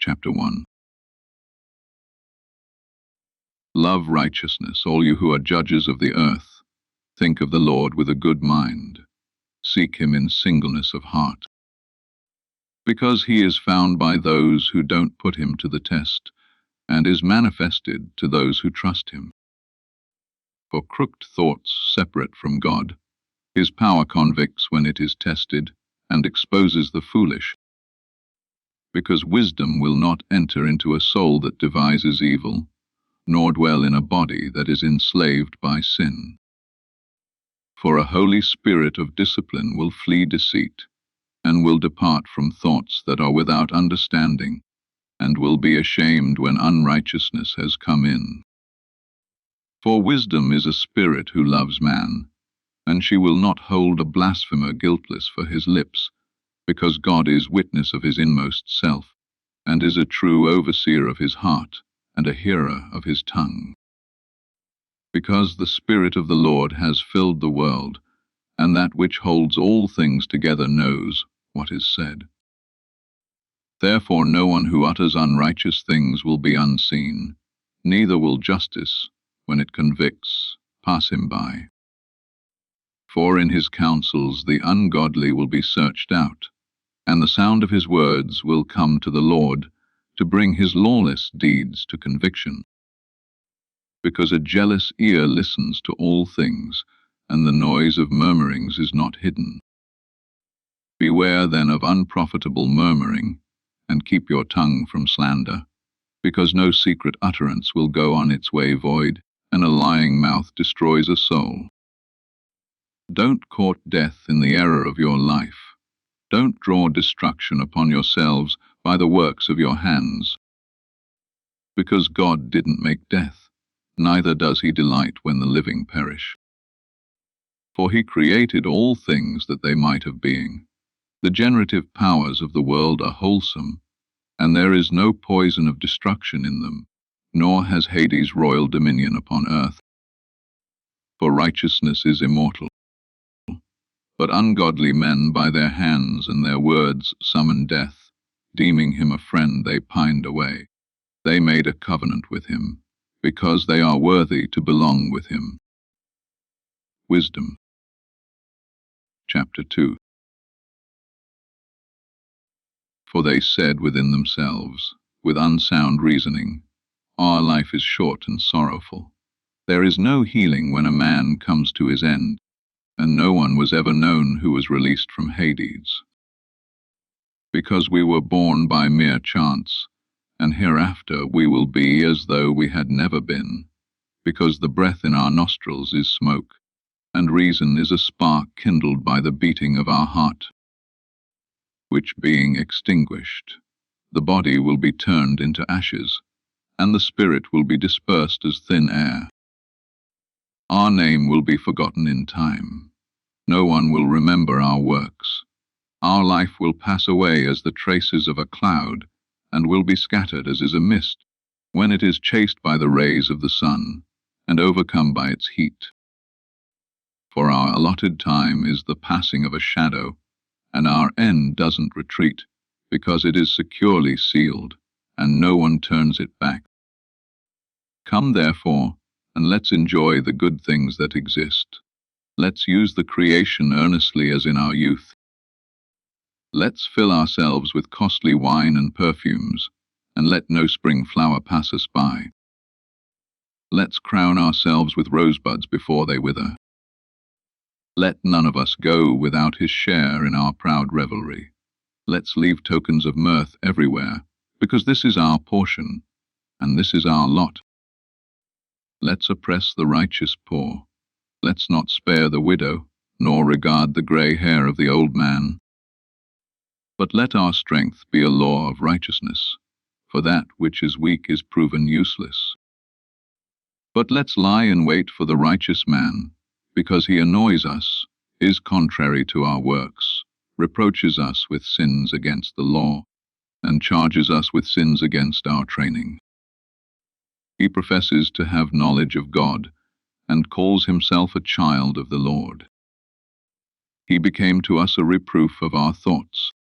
chapter 1. Love righteousness, all you who are judges of the earth. Think of the Lord with a good mind. Seek him in singleness of heart. Because he is found by those who don't put him to the test, and is manifested to those who trust him. For crooked thoughts separate from God. His power convicts when it is tested, and exposes the foolish. Because wisdom will not enter into a soul that devises evil, nor dwell in a body that is enslaved by sin. For a holy spirit of discipline will flee deceit, and will depart from thoughts that are without understanding, and will be ashamed when unrighteousness has come in. For wisdom is a spirit who loves man, and she will not hold a blasphemer guiltless for his lips, because God is witness of his inmost self, and is a true overseer of his heart, and a hearer of his tongue. Because the Spirit of the Lord has filled the world, and that which holds all things together knows what is said. Therefore no one who utters unrighteous things will be unseen, neither will justice, when it convicts, pass him by. For in his counsels the ungodly will be searched out, and the sound of his words will come to the Lord, to bring his lawless deeds to conviction. Because a jealous ear listens to all things, and the noise of murmurings is not hidden. Beware then of unprofitable murmuring, and keep your tongue from slander, because no secret utterance will go on its way void, and a lying mouth destroys a soul. Don't court death in the error of your life. Don't draw destruction upon yourselves by the works of your hands. Because God didn't make death, neither does he delight when the living perish. For he created all things that they might have being. The generative powers of the world are wholesome, and there is no poison of destruction in them, nor has Hades royal dominion upon earth. For righteousness is immortal. But ungodly men by their hands and their words summon death. Deeming him a friend, they pined away. They made a covenant with him, because they are worthy to belong with him. Wisdom. Chapter 2. For they said within themselves, with unsound reasoning, our life is short and sorrowful. There is no healing when a man comes to his end, and no one was ever known who was released from Hades. Because we were born by mere chance, and hereafter we will be as though we had never been, because the breath in our nostrils is smoke, and reason is a spark kindled by the beating of our heart, which being extinguished, the body will be turned into ashes, and the spirit will be dispersed as thin air. Our name will be forgotten in time. No one will remember our works. Our life will pass away as the traces of a cloud, and will be scattered as is a mist, when it is chased by the rays of the sun, and overcome by its heat. For our allotted time is the passing of a shadow, and our end doesn't retreat, because it is securely sealed, and no one turns it back. Come therefore, and let's enjoy the good things that exist. Let's use the creation earnestly as in our youth. Let's fill ourselves with costly wine and perfumes, and let no spring flower pass us by. Let's crown ourselves with rosebuds before they wither. Let none of us go without his share in our proud revelry. Let's leave tokens of mirth everywhere, because this is our portion, and this is our lot. Let's oppress the righteous poor. Let's not spare the widow, nor regard the grey hair of the old man. But let our strength be a law of righteousness, for that which is weak is proven useless. But let's lie in wait for the righteous man, because he annoys us, is contrary to our works, reproaches us with sins against the law, and charges us with sins against our training. He professes to have knowledge of God, and calls himself a child of the Lord. He became to us a reproof of our thoughts,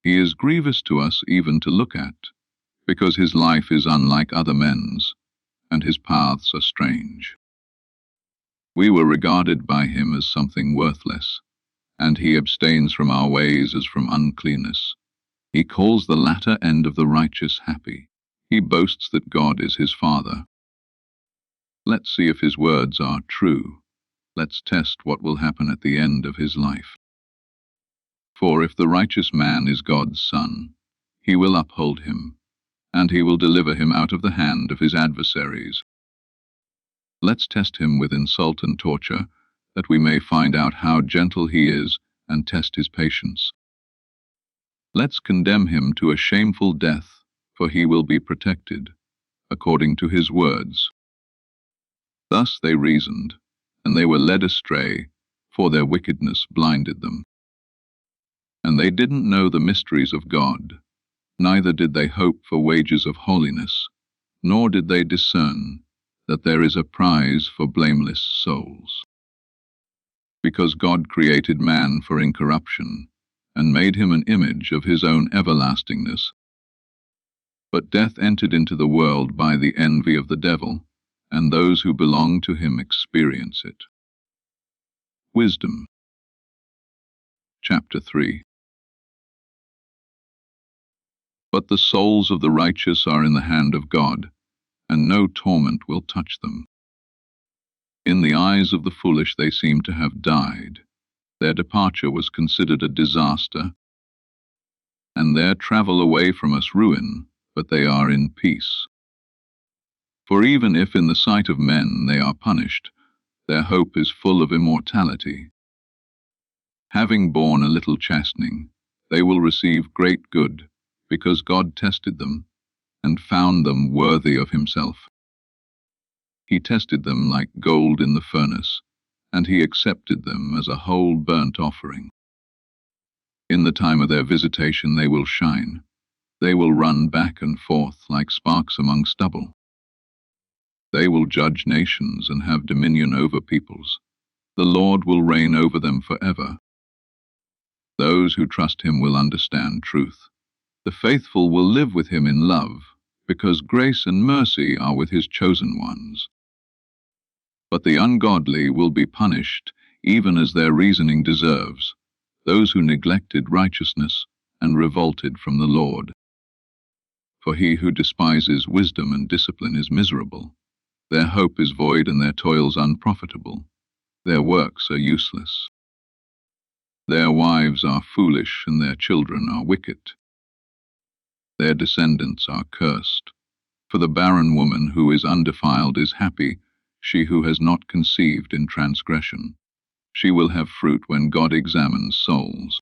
He is grievous to us even to look at, because his life is unlike other men's, and his paths are strange. We were regarded by him as something worthless, and he abstains from our ways as from uncleanness. He calls the latter end of the righteous happy. He boasts that God is his Father. Let's see if his words are true. Let's test what will happen at the end of his life. For if the righteous man is God's son, he will uphold him, and he will deliver him out of the hand of his adversaries. Let's test him with insult and torture, that we may find out how gentle he is and test his patience. Let's condemn him to a shameful death, for he will be protected, according to his words. Thus they reasoned, and they were led astray, for their wickedness blinded them. And they didn't know the mysteries of God, neither did they hope for wages of holiness, nor did they discern that there is a prize for blameless souls. Because God created man for incorruption, and made him an image of his own everlastingness. But death entered into the world by the envy of the devil, and those who belong to him experience it. Wisdom. Chapter 3. But the souls of the righteous are in the hand of God, and no torment will touch them. In the eyes of the foolish they seem to have died. Their departure was considered a disaster, and their travel away from us ruin, but they are in peace. For even if in the sight of men they are punished, their hope is full of immortality. Having borne a little chastening, they will receive great good, because God tested them, and found them worthy of himself. He tested them like gold in the furnace, and he accepted them as a whole burnt offering. In the time of their visitation they will shine. They will run back and forth like sparks among stubble. They will judge nations and have dominion over peoples. The Lord will reign over them forever. Those who trust him will understand truth. The faithful will live with him in love, because grace and mercy are with his chosen ones. But the ungodly will be punished, even as their reasoning deserves, those who neglected righteousness and revolted from the Lord. For he who despises wisdom and discipline is miserable. Their hope is void and their toils unprofitable. Their works are useless. Their wives are foolish and their children are wicked. Their descendants are cursed. For the barren woman who is undefiled is happy, she who has not conceived in transgression. She will have fruit when God examines souls.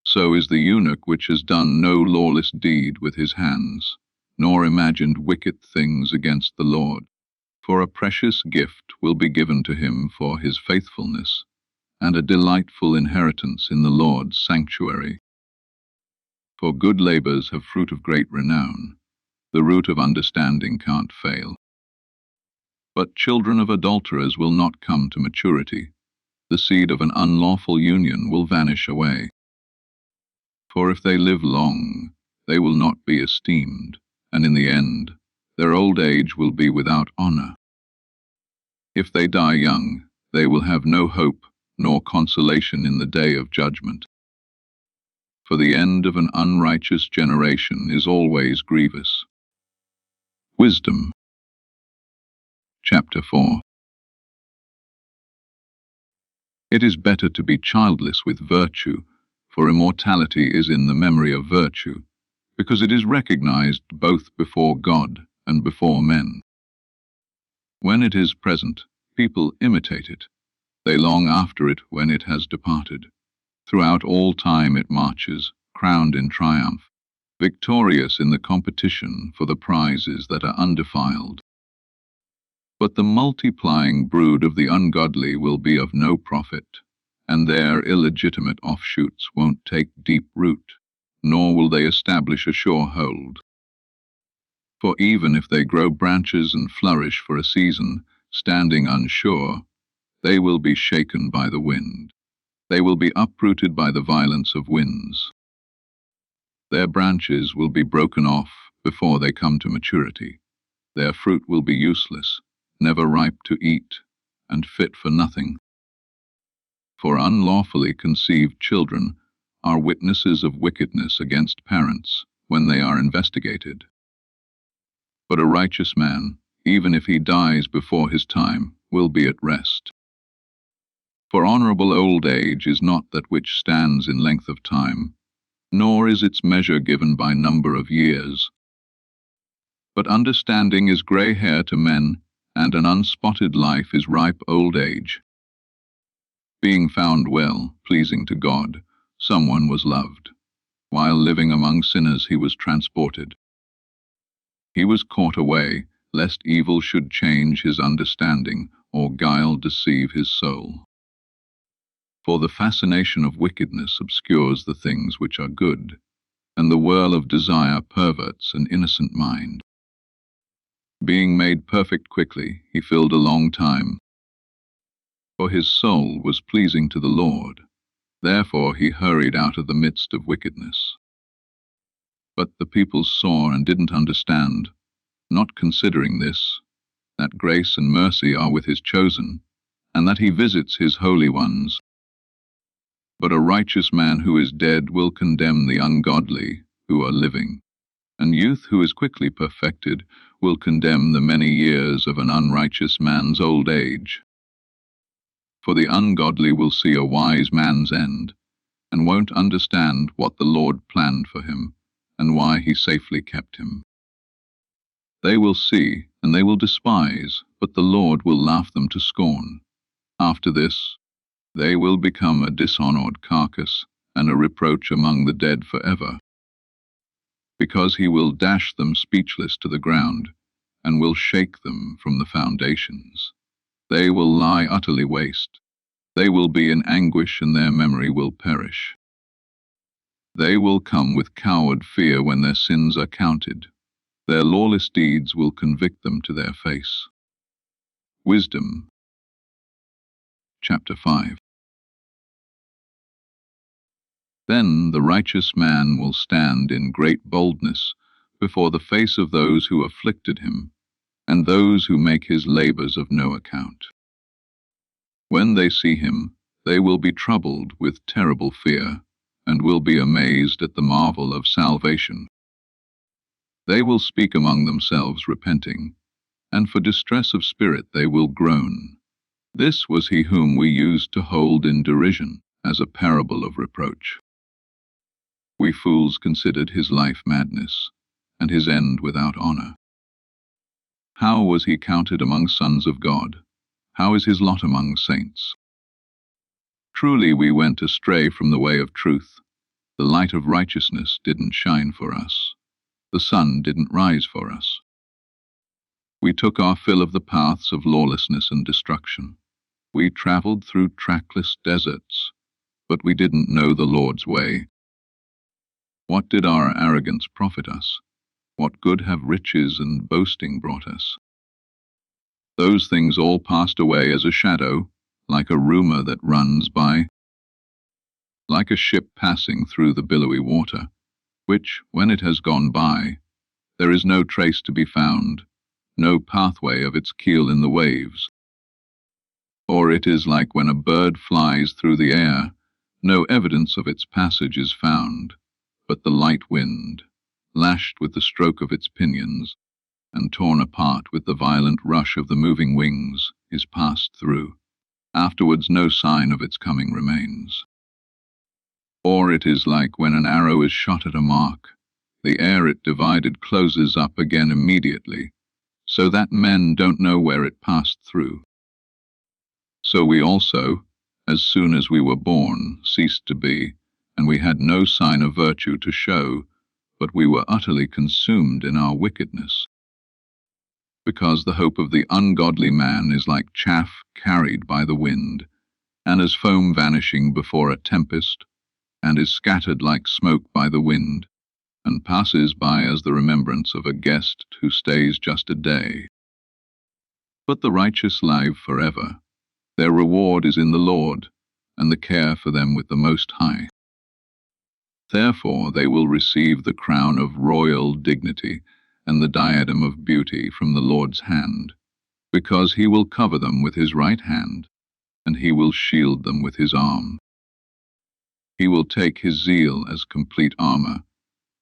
So is the eunuch which has done no lawless deed with his hands, nor imagined wicked things against the Lord. For a precious gift will be given to him for his faithfulness, and a delightful inheritance in the Lord's sanctuary. For good labors have fruit of great renown. The root of understanding can't fail. But children of adulterers will not come to maturity. The seed of an unlawful union will vanish away. For if they live long, they will not be esteemed, and in the end, their old age will be without honor. If they die young, they will have no hope nor consolation in the day of judgment. For the end of an unrighteous generation is always grievous. Wisdom. Chapter 4. It is better to be childless with virtue, for immortality is in the memory of virtue, because it is recognized both before God and before men. When it is present, people imitate it. They long after it when it has departed. Throughout all time it marches, crowned in triumph, victorious in the competition for the prizes that are undefiled. But the multiplying brood of the ungodly will be of no profit, and their illegitimate offshoots won't take deep root, nor will they establish a sure hold. For even if they grow branches and flourish for a season, standing unsure, they will be shaken by the wind. They will be uprooted by the violence of winds. Their branches will be broken off before they come to maturity. Their fruit will be useless, never ripe to eat, and fit for nothing. For unlawfully conceived children are witnesses of wickedness against parents when they are investigated. But a righteous man, even if he dies before his time, will be at rest. For honorable old age is not that which stands in length of time, nor is its measure given by number of years. But understanding is grey hair to men, and an unspotted life is ripe old age. Being found well, pleasing to God, someone was loved. While living among sinners he was transported. He was caught away, lest evil should change his understanding, or guile deceive his soul. For the fascination of wickedness obscures the things which are good, and the whirl of desire perverts an innocent mind. Being made perfect quickly, he filled a long time. For his soul was pleasing to the Lord. Therefore he hurried out of the midst of wickedness. But the people saw and didn't understand, not considering this, that grace and mercy are with his chosen, and that he visits his holy ones. But a righteous man who is dead will condemn the ungodly who are living, and youth who is quickly perfected will condemn the many years of an unrighteous man's old age. For the ungodly will see a wise man's end, and won't understand what the Lord planned for him, and why he safely kept him. They will see, and they will despise, but the Lord will laugh them to scorn. After this, they will become a dishonored carcass, and a reproach among the dead forever. Because he will dash them speechless to the ground, and will shake them from the foundations. They will lie utterly waste. They will be in anguish, and their memory will perish. They will come with coward fear when their sins are counted. Their lawless deeds will convict them to their face. Wisdom. Chapter 5. Then the righteous man will stand in great boldness before the face of those who afflicted him, and those who make his labors of no account. When they see him, they will be troubled with terrible fear, and will be amazed at the marvel of salvation. They will speak among themselves, repenting, and for distress of spirit they will groan. This was he whom we used to hold in derision, as a parable of reproach. We fools considered his life madness, and his end without honor. How was he counted among sons of God? How is his lot among saints? Truly we went astray from the way of truth. The light of righteousness didn't shine for us. The sun didn't rise for us. We took our fill of the paths of lawlessness and destruction. We traveled through trackless deserts, but we didn't know the Lord's way. What did our arrogance profit us? What good have riches and boasting brought us? Those things all passed away as a shadow, like a rumor that runs by, like a ship passing through the billowy water, which, when it has gone by, there is no trace to be found, no pathway of its keel in the waves. Or it is like when a bird flies through the air, no evidence of its passage is found, but the light wind, lashed with the stroke of its pinions, and torn apart with the violent rush of the moving wings, is passed through. Afterwards no sign of its coming remains. Or it is like when an arrow is shot at a mark, the air it divided closes up again immediately, so that men don't know where it passed through. So we also, as soon as we were born, ceased to be, and we had no sign of virtue to show, but we were utterly consumed in our wickedness. Because the hope of the ungodly man is like chaff carried by the wind, and as foam vanishing before a tempest, and is scattered like smoke by the wind, and passes by as the remembrance of a guest who stays just a day. But the righteous live forever. Their reward is in the Lord, and the care for them with the Most High. Therefore they will receive the crown of royal dignity and the diadem of beauty from the Lord's hand, because he will cover them with his right hand, and he will shield them with his arm. He will take his zeal as complete armor,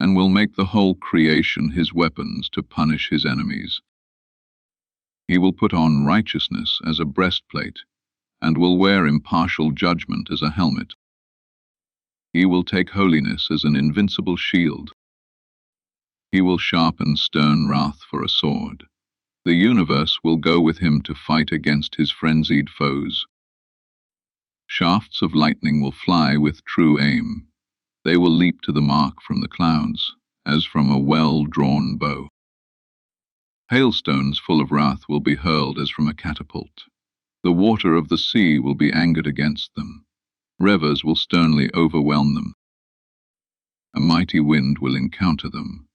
and will make the whole creation his weapons to punish his enemies. He will put on righteousness as a breastplate, and will wear impartial judgment as a helmet. He will take holiness as an invincible shield. He will sharpen stern wrath for a sword. The universe will go with him to fight against his frenzied foes. Shafts of lightning will fly with true aim. They will leap to the mark from the clouds, as from a well-drawn bow. Hailstones full of wrath will be hurled as from a catapult. The water of the sea will be angered against them. Rivers will sternly overwhelm them. A mighty wind will encounter them.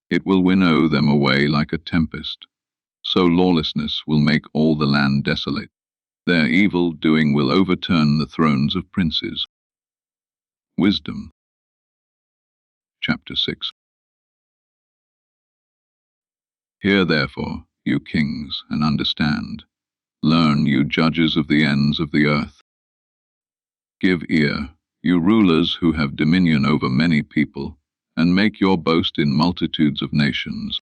It will winnow them away like a tempest. So lawlessness will make all the land desolate. Their evil doing will overturn the thrones of princes. Wisdom. Chapter 6. Hear therefore, you kings, and understand. Learn, you judges of the ends of the earth. Give ear, you rulers who have dominion over many people, and make your boast in multitudes of nations.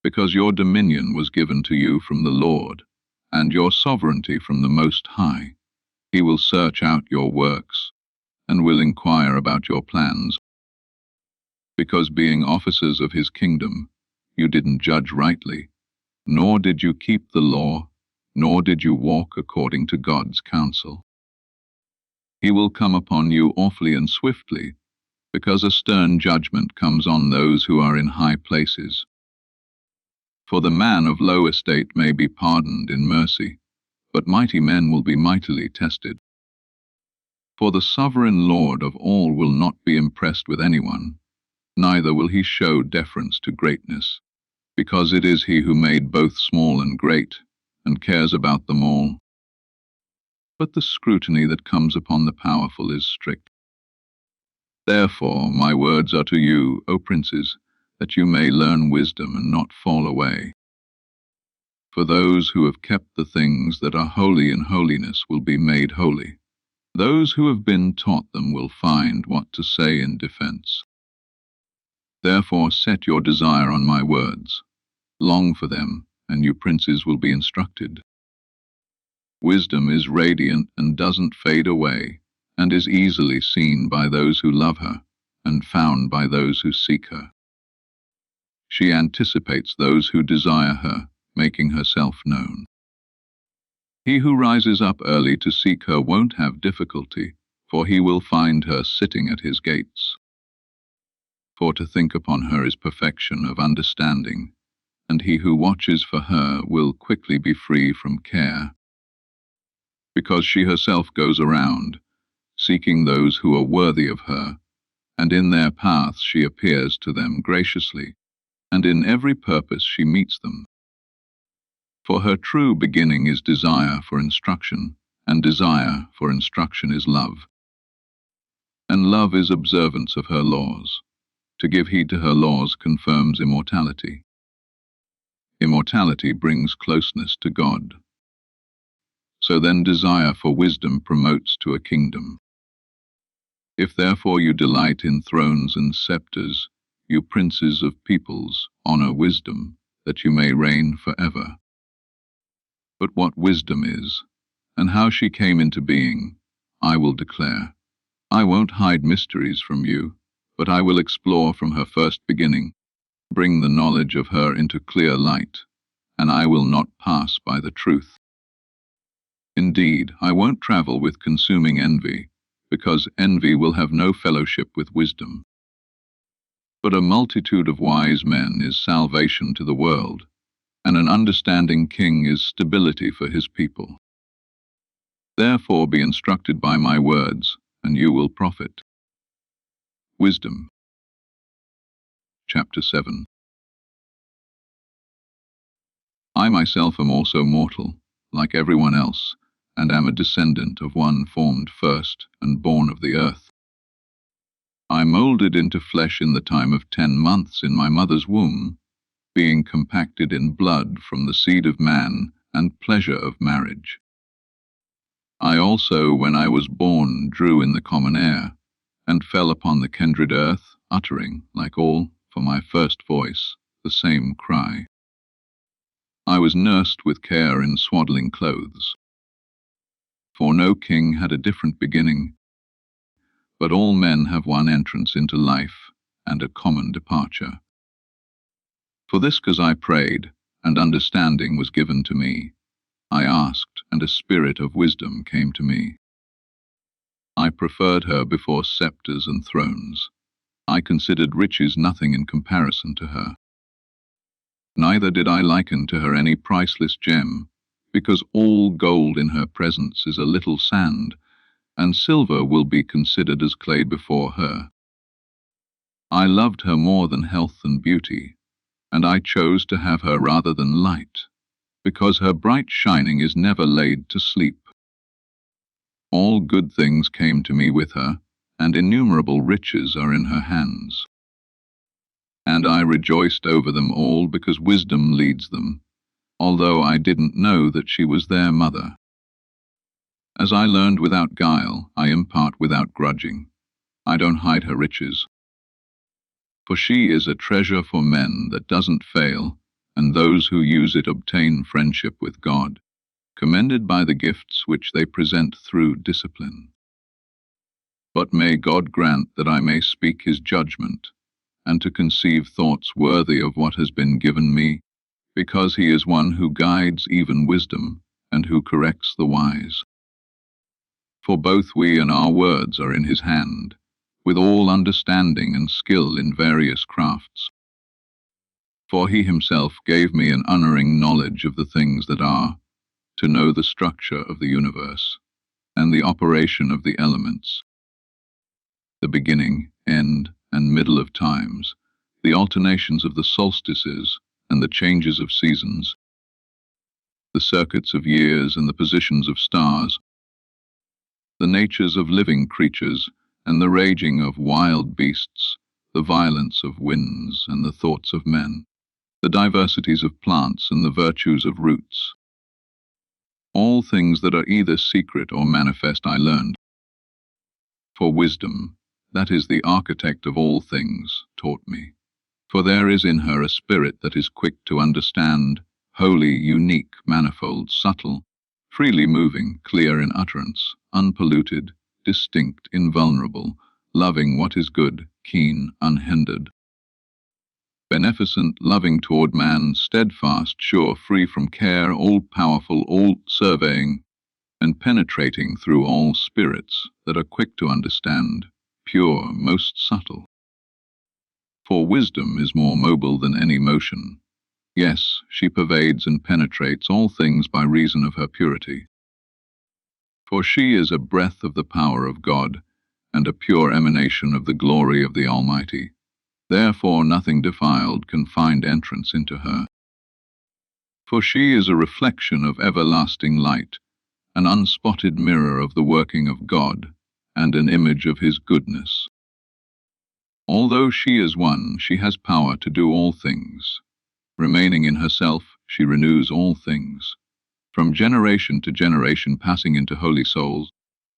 Because your dominion was given to you from the Lord, and your sovereignty from the Most High. He will search out your works, and will inquire about your plans. Because being officers of his kingdom, you didn't judge rightly, nor did you keep the law, nor did you walk according to God's counsel. He will come upon you awfully and swiftly, because a stern judgment comes on those who are in high places. For the man of low estate may be pardoned in mercy, but mighty men will be mightily tested. For the sovereign Lord of all will not be impressed with anyone, neither will he show deference to greatness, because it is he who made both small and great, and cares about them all. But the scrutiny that comes upon the powerful is strict. Therefore my words are to you, O princes, that you may learn wisdom and not fall away. For those who have kept the things that are holy in holiness will be made holy. Those who have been taught them will find what to say in defense. Therefore set your desire on my words. Long for them, and you princes will be instructed. Wisdom is radiant and doesn't fade away, and is easily seen by those who love her, and found by those who seek her. She anticipates those who desire her, making herself known. He who rises up early to seek her won't have difficulty, for he will find her sitting at his gates. For to think upon her is perfection of understanding, and he who watches for her will quickly be free from care. Because she herself goes around, seeking those who are worthy of her, and in their paths she appears to them graciously, and in every purpose she meets them. For her true beginning is desire for instruction, and desire for instruction is love. And love is observance of her laws. To give heed to her laws confirms immortality. Immortality brings closeness to God. So then desire for wisdom promotes to a kingdom. If therefore you delight in thrones and scepters, you princes of peoples, honor wisdom, that you may reign forever. But what wisdom is, and how she came into being, I will declare. I won't hide mysteries from you, but I will explore from her first beginning, bring the knowledge of her into clear light, and I will not pass by the truth. Indeed, I won't travel with consuming envy, because envy will have no fellowship with wisdom. But a multitude of wise men is salvation to the world, and an understanding king is stability for his people. Therefore be instructed by my words, and you will profit. Wisdom. Chapter 7. I myself am also mortal, like everyone else, and am a descendant of one formed first and born of the earth. I molded into flesh in the time of 10 months in my mother's womb, being compacted in blood from the seed of man and pleasure of marriage. I also, when I was born, drew in the common air, and fell upon the kindred earth, uttering, like all, for my first voice, the same cry. I was nursed with care in swaddling clothes. For no king had a different beginning, but all men have one entrance into life, and a common departure. For this cause I prayed, and understanding was given to me. I asked, and a spirit of wisdom came to me. I preferred her before scepters and thrones. I considered riches nothing in comparison to her. Neither did I liken to her any priceless gem, because all gold in her presence is a little sand, and silver will be considered as clay before her. I loved her more than health and beauty, and I chose to have her rather than light, because her bright shining is never laid to sleep. All good things came to me with her, and innumerable riches are in her hands. And I rejoiced over them all because wisdom leads them, although I didn't know that she was their mother. As I learned without guile, I impart without grudging. I don't hide her riches. For she is a treasure for men that doesn't fail, and those who use it obtain friendship with God, commended by the gifts which they present through discipline. But may God grant that I may speak his judgment, and to conceive thoughts worthy of what has been given me, because he is one who guides even wisdom, and who corrects the wise. For both we and our words are in his hand, with all understanding and skill in various crafts. For he himself gave me an unerring knowledge of the things that are, to know the structure of the universe, and the operation of the elements, the beginning, end, and middle of times, the alternations of the solstices and the changes of seasons, the circuits of years and the positions of stars, the natures of living creatures and the raging of wild beasts, the violence of winds and the thoughts of men, the diversities of plants and the virtues of roots. All things that are either secret or manifest I learned. For wisdom, that is the architect of all things, taught me. For there is in her a spirit that is quick to understand, holy, unique, manifold, subtle, freely moving, clear in utterance, unpolluted, distinct, invulnerable, loving what is good, keen, unhindered. Beneficent, loving toward man, steadfast, sure, free from care, all-powerful, all-surveying, and penetrating through all spirits that are quick to understand, pure, most subtle. For wisdom is more mobile than any motion. Yes, she pervades and penetrates all things by reason of her purity. For she is a breath of the power of God, and a pure emanation of the glory of the Almighty. Therefore nothing defiled can find entrance into her. For she is a reflection of everlasting light, an unspotted mirror of the working of God, and an image of his goodness. Although she is one, she has power to do all things. Remaining in herself, she renews all things. From generation to generation passing into holy souls,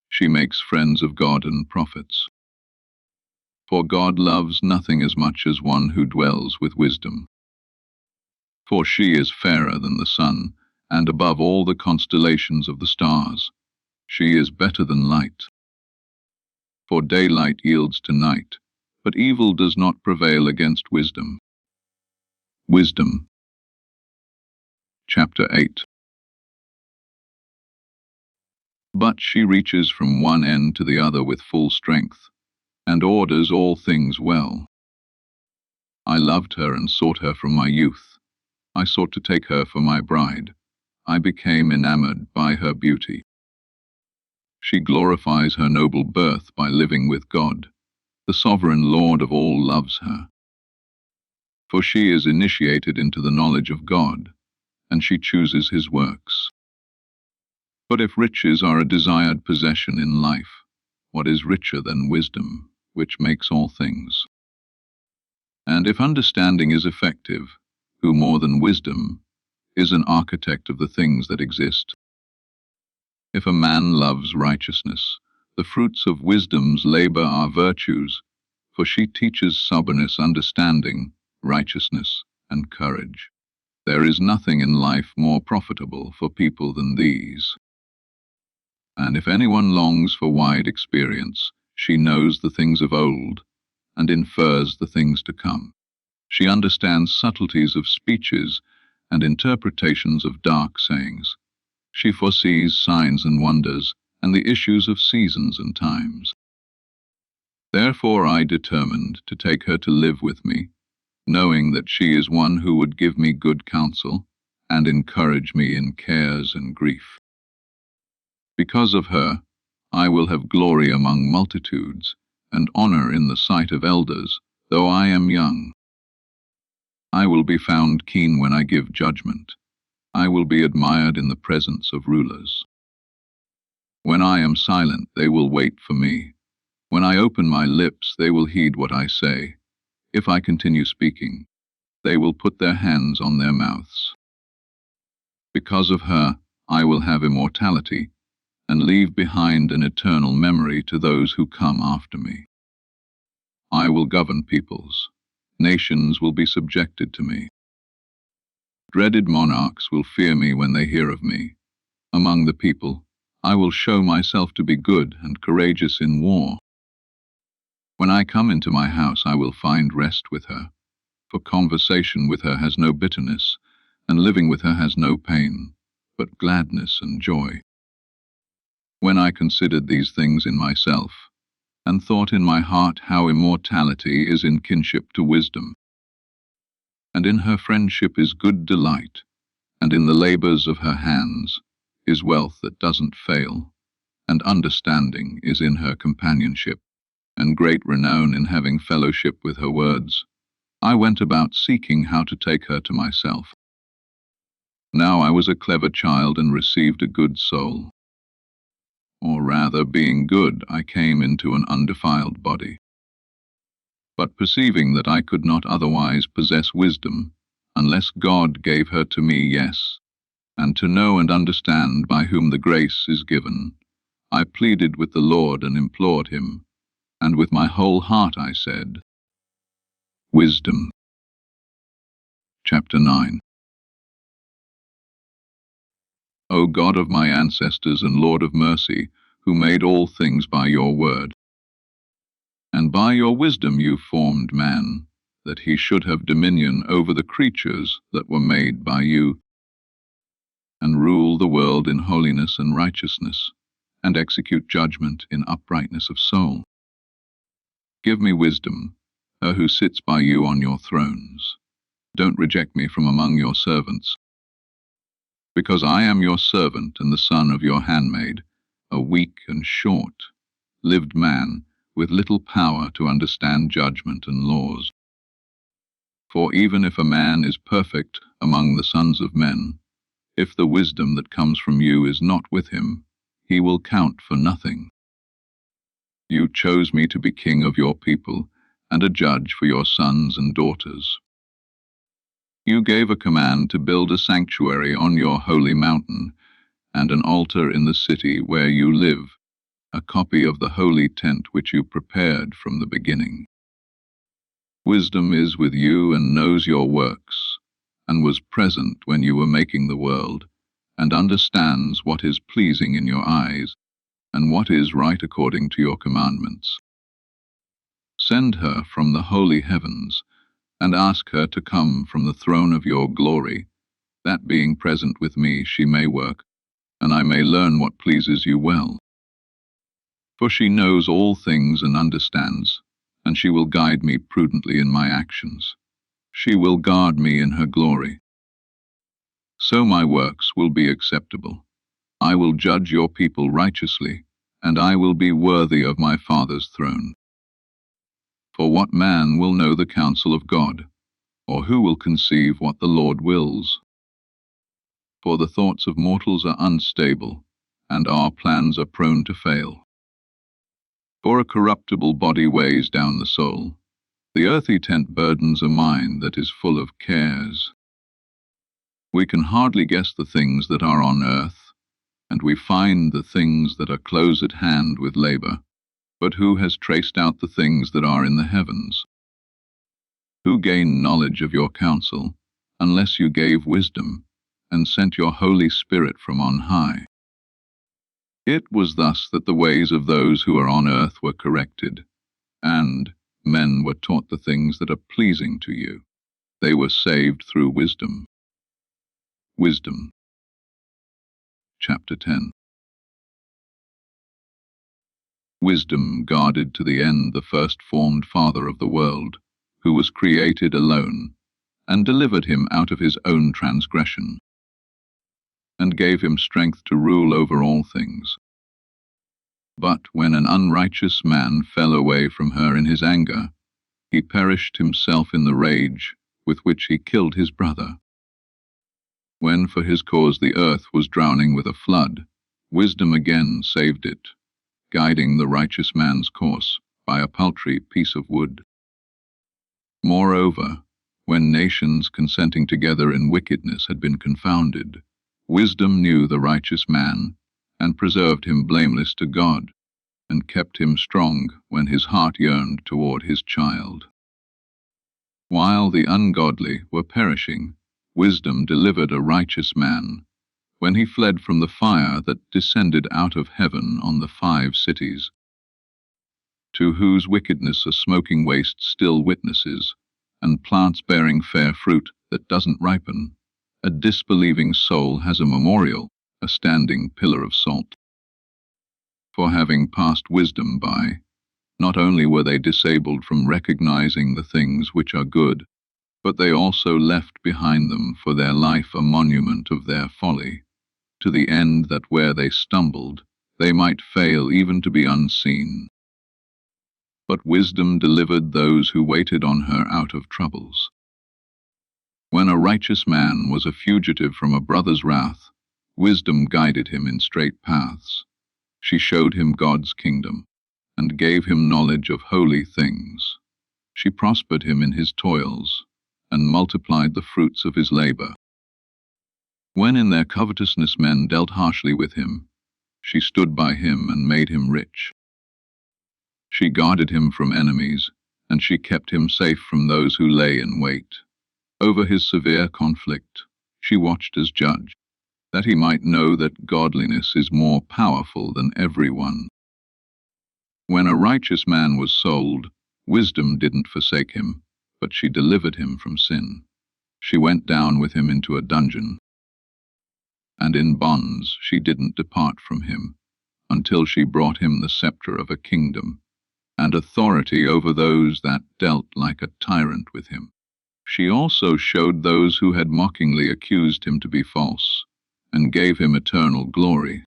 she makes friends of God and prophets. For God loves nothing as much as one who dwells with wisdom. For she is fairer than the sun, and above all the constellations of the stars. She is better than light. For daylight yields to night, but evil does not prevail against wisdom. Wisdom. Chapter 8. But she reaches from one end to the other with full strength, and orders all things well. I loved her and sought her from my youth. I sought to take her for my bride. I became enamored by her beauty. She glorifies her noble birth by living with God. The sovereign Lord of all loves her. For she is initiated into the knowledge of God, and she chooses his works. But if riches are a desired possession in life, what is richer than wisdom, which makes all things. And if understanding is effective, who more than wisdom is an architect of the things that exist? If a man loves righteousness, the fruits of wisdom's labor are virtues, for she teaches soberness, understanding, righteousness, and courage. There is nothing in life more profitable for people than these. And if anyone longs for wide experience, she knows the things of old, and infers the things to come. She understands subtleties of speeches and interpretations of dark sayings. She foresees signs and wonders, and the issues of seasons and times. Therefore I determined to take her to live with me, knowing that she is one who would give me good counsel, and encourage me in cares and grief. Because of her, I will have glory among multitudes, and honor in the sight of elders, though I am young. I will be found keen when I give judgment. I will be admired in the presence of rulers. When I am silent, they will wait for me. When I open my lips, they will heed what I say. If I continue speaking, they will put their hands on their mouths. Because of her, I will have immortality, and leave behind an eternal memory to those who come after me. I will govern peoples. Nations will be subjected to me. Dreaded monarchs will fear me when they hear of me. Among the people, I will show myself to be good and courageous in war. When I come into my house, I will find rest with her, for conversation with her has no bitterness, and living with her has no pain, but gladness and joy. When I considered these things in myself, and thought in my heart how immortality is in kinship to wisdom, and in her friendship is good delight, and in the labors of her hands is wealth that doesn't fail, and understanding is in her companionship, and great renown in having fellowship with her words, I went about seeking how to take her to myself. Now I was a clever child and received a good soul. Or rather, being good, I came into an undefiled body. But perceiving that I could not otherwise possess wisdom, unless God gave her to me, yes, and to know and understand by whom the grace is given, I pleaded with the Lord and implored him, and with my whole heart I said, Wisdom. Chapter 9. O God of my ancestors and Lord of mercy, who made all things by your word, and by your wisdom you formed man, that he should have dominion over the creatures that were made by you, and rule the world in holiness and righteousness, and execute judgment in uprightness of soul. Give me wisdom, her who sits by you on your thrones. Don't reject me from among your servants, because I am your servant and the son of your handmaid, a weak and short-lived man, with little power to understand judgment and laws. For even if a man is perfect among the sons of men, if the wisdom that comes from you is not with him, he will count for nothing. You chose me to be king of your people, and a judge for your sons and daughters. You gave a command to build a sanctuary on your holy mountain, and an altar in the city where you live, a copy of the holy tent which you prepared from the beginning. Wisdom is with you and knows your works, and was present when you were making the world, and understands what is pleasing in your eyes, and what is right according to your commandments. Send her from the holy heavens, and ask her to come from the throne of your glory, that being present with me she may work, and I may learn what pleases you well. For she knows all things and understands, and she will guide me prudently in my actions. She will guard me in her glory. So my works will be acceptable. I will judge your people righteously, and I will be worthy of my Father's throne. For what man will know the counsel of God, or who will conceive what the Lord wills? For the thoughts of mortals are unstable, and our plans are prone to fail. For a corruptible body weighs down the soul. The earthy tent burdens a mind that is full of cares. We can hardly guess the things that are on earth, and we find the things that are close at hand with labor. But who has traced out the things that are in the heavens? Who gained knowledge of your counsel, unless you gave wisdom, and sent your Holy Spirit from on high? It was thus that the ways of those who are on earth were corrected, and men were taught the things that are pleasing to you. They were saved through wisdom. Wisdom. Chapter 10. Wisdom guarded to the end the first-formed Father of the world, who was created alone, and delivered him out of his own transgression, and gave him strength to rule over all things. But when an unrighteous man fell away from her in his anger, he perished himself in the rage with which he killed his brother. When for his cause the earth was drowning with a flood, wisdom again saved it, guiding the righteous man's course by a paltry piece of wood. Moreover, when nations consenting together in wickedness had been confounded, wisdom knew the righteous man, and preserved him blameless to God, and kept him strong when his heart yearned toward his child. While the ungodly were perishing, wisdom delivered a righteous man, when he fled from the fire that descended out of heaven on the 5 cities, to whose wickedness a smoking waste still witnesses, and plants bearing fair fruit that doesn't ripen. A disbelieving soul has a memorial, a standing pillar of salt. For having passed wisdom by, not only were they disabled from recognizing the things which are good, but they also left behind them for their life a monument of their folly, to the end that where they stumbled, they might fail even to be unseen. But wisdom delivered those who waited on her out of troubles. When a righteous man was a fugitive from a brother's wrath, wisdom guided him in straight paths. She showed him God's kingdom, and gave him knowledge of holy things. She prospered him in his toils, and multiplied the fruits of his labor. When in their covetousness men dealt harshly with him, she stood by him and made him rich. She guarded him from enemies, and she kept him safe from those who lay in wait. Over his severe conflict, she watched as judge, that he might know that godliness is more powerful than everyone. When a righteous man was sold, wisdom didn't forsake him, but she delivered him from sin. She went down with him into a dungeon, and in bonds she didn't depart from him, until she brought him the scepter of a kingdom, and authority over those that dealt like a tyrant with him. She also showed those who had mockingly accused him to be false, and gave him eternal glory.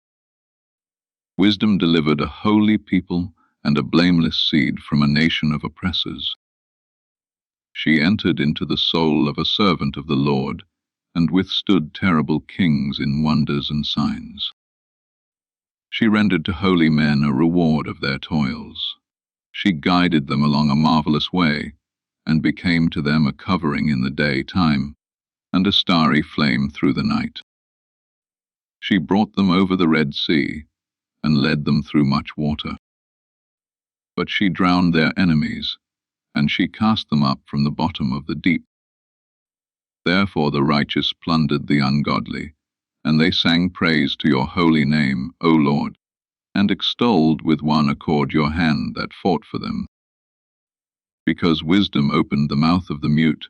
Wisdom delivered a holy people and a blameless seed from a nation of oppressors. She entered into the soul of a servant of the Lord, and withstood terrible kings in wonders and signs. She rendered to holy men a reward of their toils. She guided them along a marvelous way, and became to them a covering in the daytime, and a starry flame through the night. She brought them over the Red Sea, and led them through much water. But she drowned their enemies, and she cast them up from the bottom of the deep. Therefore the righteous plundered the ungodly, and they sang praise to your holy name, O Lord, and extolled with one accord your hand that fought for them. Because wisdom opened the mouth of the mute,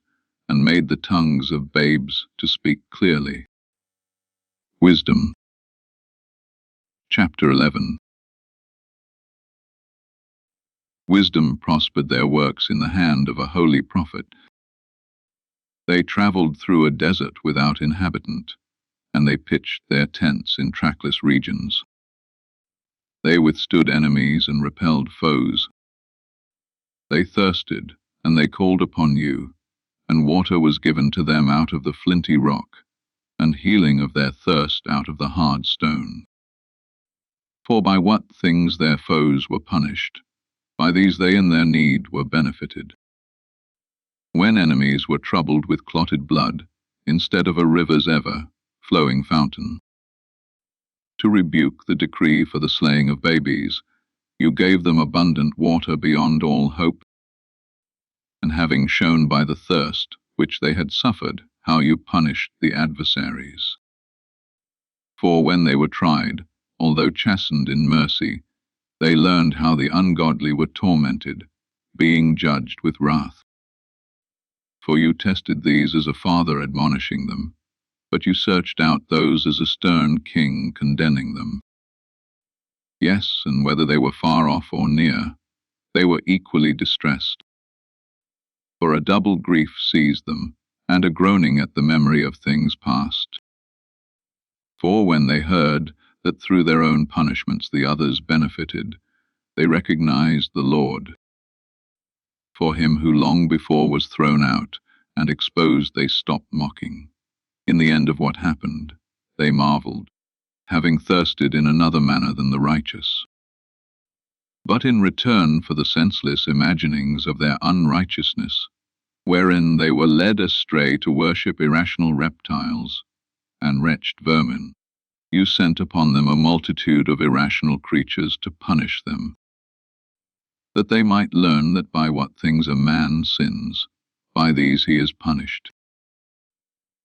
and made the tongues of babes to speak clearly. Wisdom. Chapter 11. Wisdom prospered their works in the hand of a holy prophet. They traveled through a desert without inhabitant, and they pitched their tents in trackless regions. They withstood enemies and repelled foes. They thirsted, and they called upon you, and water was given to them out of the flinty rock, and healing of their thirst out of the hard stone. For by what things their foes were punished, By these they in their need were benefited. When enemies were troubled with clotted blood, instead of a river's ever flowing fountain. To rebuke the decree for the slaying of babies, you gave them abundant water beyond all hope, and having shown by the thirst which they had suffered how you punished the adversaries. For when they were tried, although chastened in mercy, they learned how the ungodly were tormented, being judged with wrath. For you tested these as a father admonishing them, but you searched out those as a stern king condemning them. Yes, and whether they were far off or near, they were equally distressed. For a double grief seized them, and a groaning at the memory of things past. For when they heard that through their own punishments the others benefited, they recognized the Lord. For him who long before was thrown out and exposed they stopped mocking. In the end of what happened, they marveled, having thirsted in another manner than the righteous. But in return for the senseless imaginings of their unrighteousness, wherein they were led astray to worship irrational reptiles and wretched vermin, you sent upon them a multitude of irrational creatures to punish them, that they might learn that by what things a man sins, by these he is punished.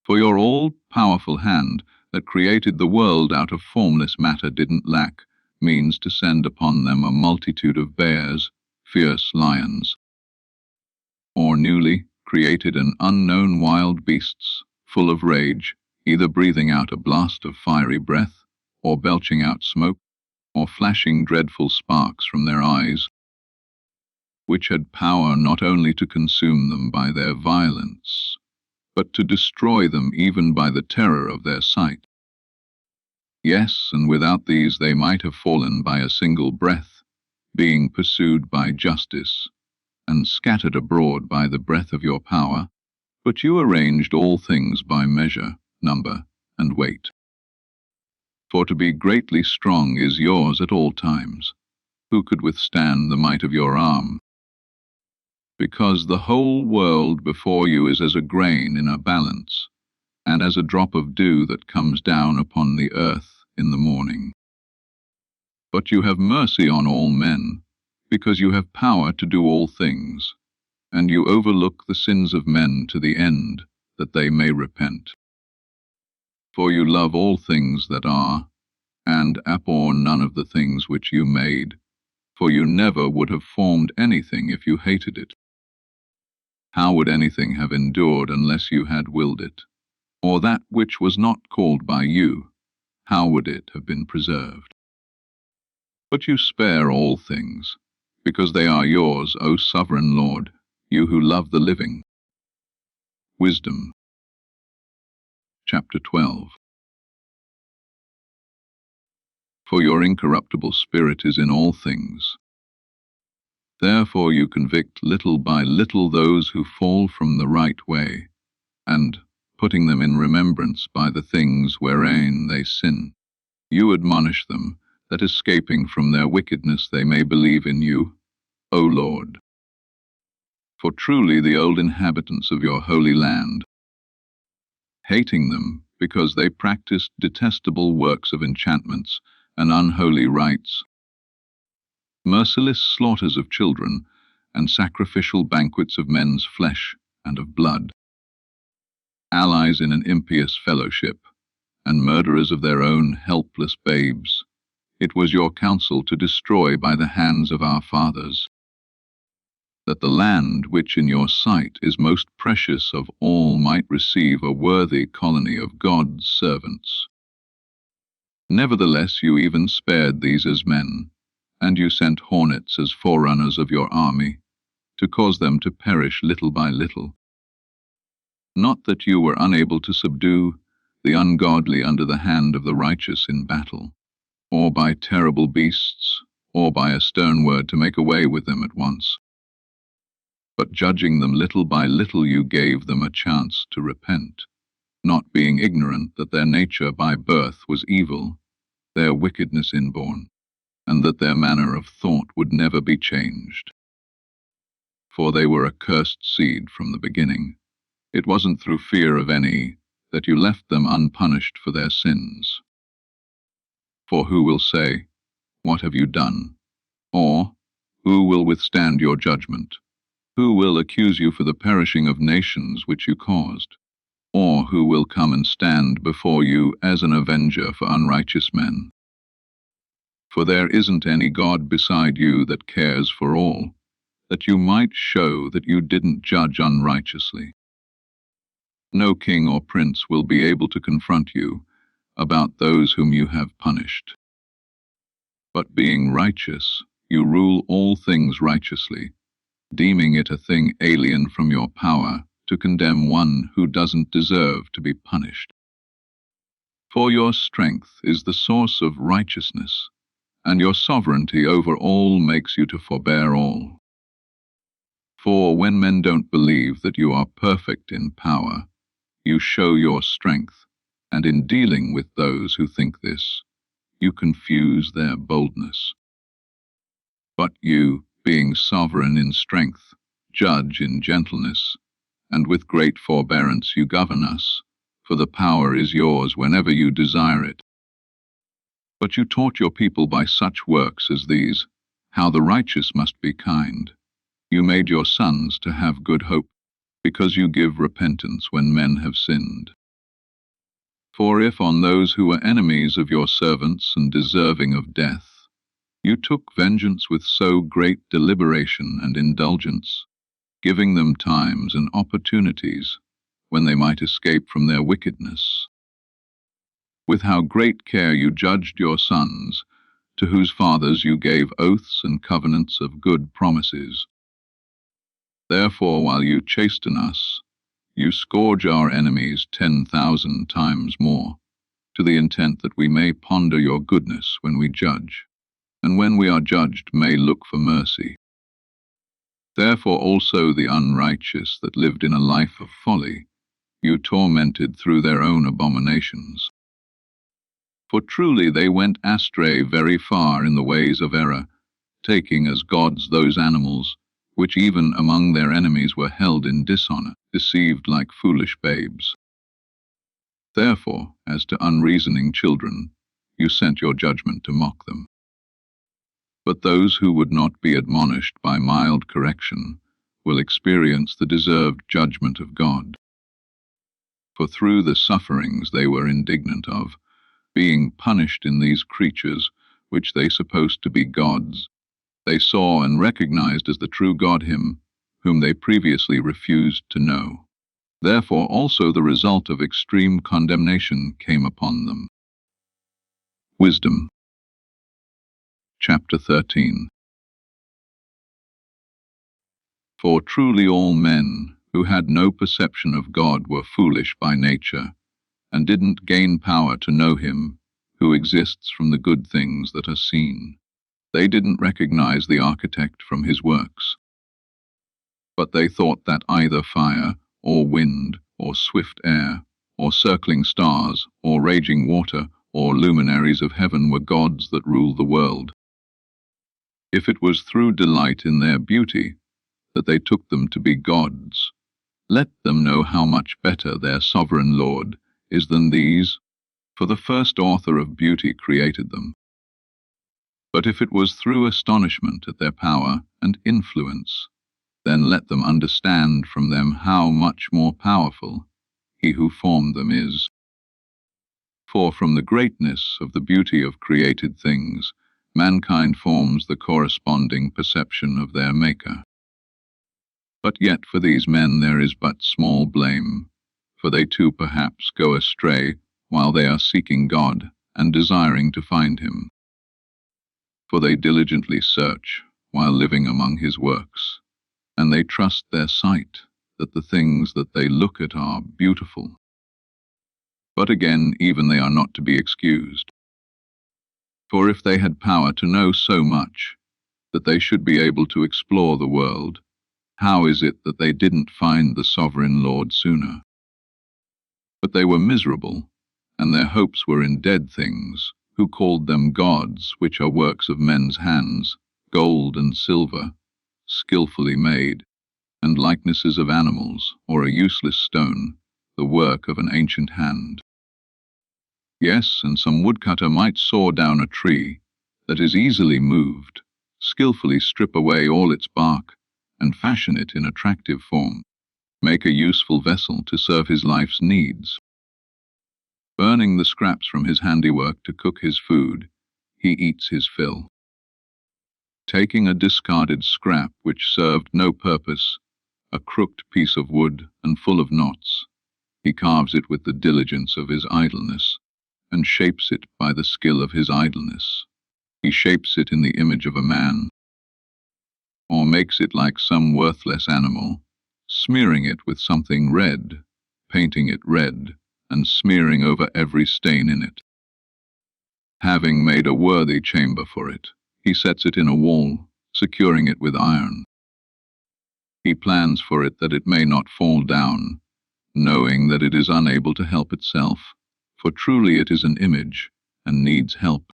For your all-powerful hand that created the world out of formless matter didn't lack means to send upon them a multitude of bears, fierce lions, or newly created and unknown wild beasts, full of rage, either breathing out a blast of fiery breath, or belching out smoke, or flashing dreadful sparks from their eyes, which had power not only to consume them by their violence, but to destroy them even by the terror of their sight. Yes, and without these they might have fallen by a single breath, being pursued by justice, and scattered abroad by the breath of your power, but you arranged all things by measure, number, and weight. For to be greatly strong is yours at all times. Who could withstand the might of your arm? Because the whole world before you is as a grain in a balance, and as a drop of dew that comes down upon the earth in the morning. But you have mercy on all men, because you have power to do all things, and you overlook the sins of men to the end that they may repent. For you love all things that are, and abhor none of the things which you made, for you never would have formed anything if you hated it. How would anything have endured unless you had willed it? Or that which was not called by you, how would it have been preserved? But you spare all things, because they are yours, O sovereign Lord, you who love the living. Wisdom. Chapter 12. For your incorruptible spirit is in all things. Therefore you convict little by little those who fall from the right way, and, putting them in remembrance by the things wherein they sin, you admonish them, that escaping from their wickedness they may believe in you, O Lord. For truly the old inhabitants of your holy land, hating them because they practiced detestable works of enchantments and unholy rites, merciless slaughters of children, and sacrificial banquets of men's flesh and of blood, allies in an impious fellowship, and murderers of their own helpless babes, it was your counsel to destroy by the hands of our fathers, that the land which in your sight is most precious of all might receive a worthy colony of God's servants. Nevertheless you even spared these as men, and you sent hornets as forerunners of your army, to cause them to perish little by little. Not that you were unable to subdue the ungodly under the hand of the righteous in battle, or by terrible beasts, or by a stern word to make away with them at once. But judging them little by little you gave them a chance to repent, not being ignorant that their nature by birth was evil, their wickedness inborn, and that their manner of thought would never be changed. For they were a cursed seed from the beginning. It wasn't through fear of any that you left them unpunished for their sins. For who will say, "What have you done?" Or, "Who will withstand your judgment?" Who will accuse you for the perishing of nations which you caused? Or who will come and stand before you as an avenger for unrighteous men? For there isn't any God beside you that cares for all, that you might show that you didn't judge unrighteously. No king or prince will be able to confront you about those whom you have punished. But being righteous, you rule all things righteously, deeming it a thing alien from your power to condemn one who doesn't deserve to be punished. For your strength is the source of righteousness, and your sovereignty over all makes you to forbear all. For when men don't believe that you are perfect in power, you show your strength, and in dealing with those who think this, you confuse their boldness. But you, being sovereign in strength, judge in gentleness, and with great forbearance you govern us, for the power is yours whenever you desire it. But you taught your people by such works as these, how the righteous must be kind. You made your sons to have good hope, because you give repentance when men have sinned. For if on those who were enemies of your servants and deserving of death, you took vengeance with so great deliberation and indulgence, giving them times and opportunities when they might escape from their wickedness, with how great care you judged your sons, to whose fathers you gave oaths and covenants of good promises. Therefore, while you chasten us, you scourge our enemies 10,000 times more, to the intent that we may ponder your goodness when we judge, and when we are judged may look for mercy. Therefore also the unrighteous that lived in a life of folly, you tormented through their own abominations. For truly they went astray very far in the ways of error, taking as gods those animals which even among their enemies were held in dishonor, deceived like foolish babes. Therefore, as to unreasoning children, you sent your judgment to mock them. But those who would not be admonished by mild correction will experience the deserved judgment of God. For through the sufferings they were indignant of, being punished in these creatures, which they supposed to be gods, they saw and recognized as the true God him, whom they previously refused to know. Therefore also the result of extreme condemnation came upon them. Wisdom. Chapter 13. For truly all men who had no perception of God were foolish by nature, and didn't gain power to know him, who exists from the good things that are seen. They didn't recognize the architect from his works. But they thought that either fire, or wind, or swift air, or circling stars, or raging water, or luminaries of heaven were gods that rule the world. If it was through delight in their beauty that they took them to be gods, let them know how much better their sovereign Lord is than these, for the first author of beauty created them. But if it was through astonishment at their power and influence, then let them understand from them how much more powerful he who formed them is. For from the greatness of the beauty of created things, mankind forms the corresponding perception of their Maker. But yet for these men there is but small blame, for they too perhaps go astray while they are seeking God and desiring to find him. For they diligently search while living among his works, and they trust their sight that the things that they look at are beautiful. But again, even they are not to be excused. For if they had power to know so much that they should be able to explore the world, how is it that they didn't find the sovereign Lord sooner? But they were miserable, and their hopes were in dead things, who called them gods, which are works of men's hands, gold and silver, skillfully made, and likenesses of animals, or a useless stone, the work of an ancient hand. Yes, and some woodcutter might saw down a tree that is easily moved, skillfully strip away all its bark, and fashion it in attractive form, make a useful vessel to serve his life's needs. Burning the scraps from his handiwork to cook his food, he eats his fill. Taking a discarded scrap which served no purpose, a crooked piece of wood and full of knots, he carves it with the diligence of his idleness, and shapes it by the skill of his idleness. He shapes it in the image of a man, or makes it like some worthless animal, smearing it with something red, painting it red, and smearing over every stain in it. Having made a worthy chamber for it, he sets it in a wall, securing it with iron. He plans for it that it may not fall down, knowing that it is unable to help itself, for truly it is an image, and needs help.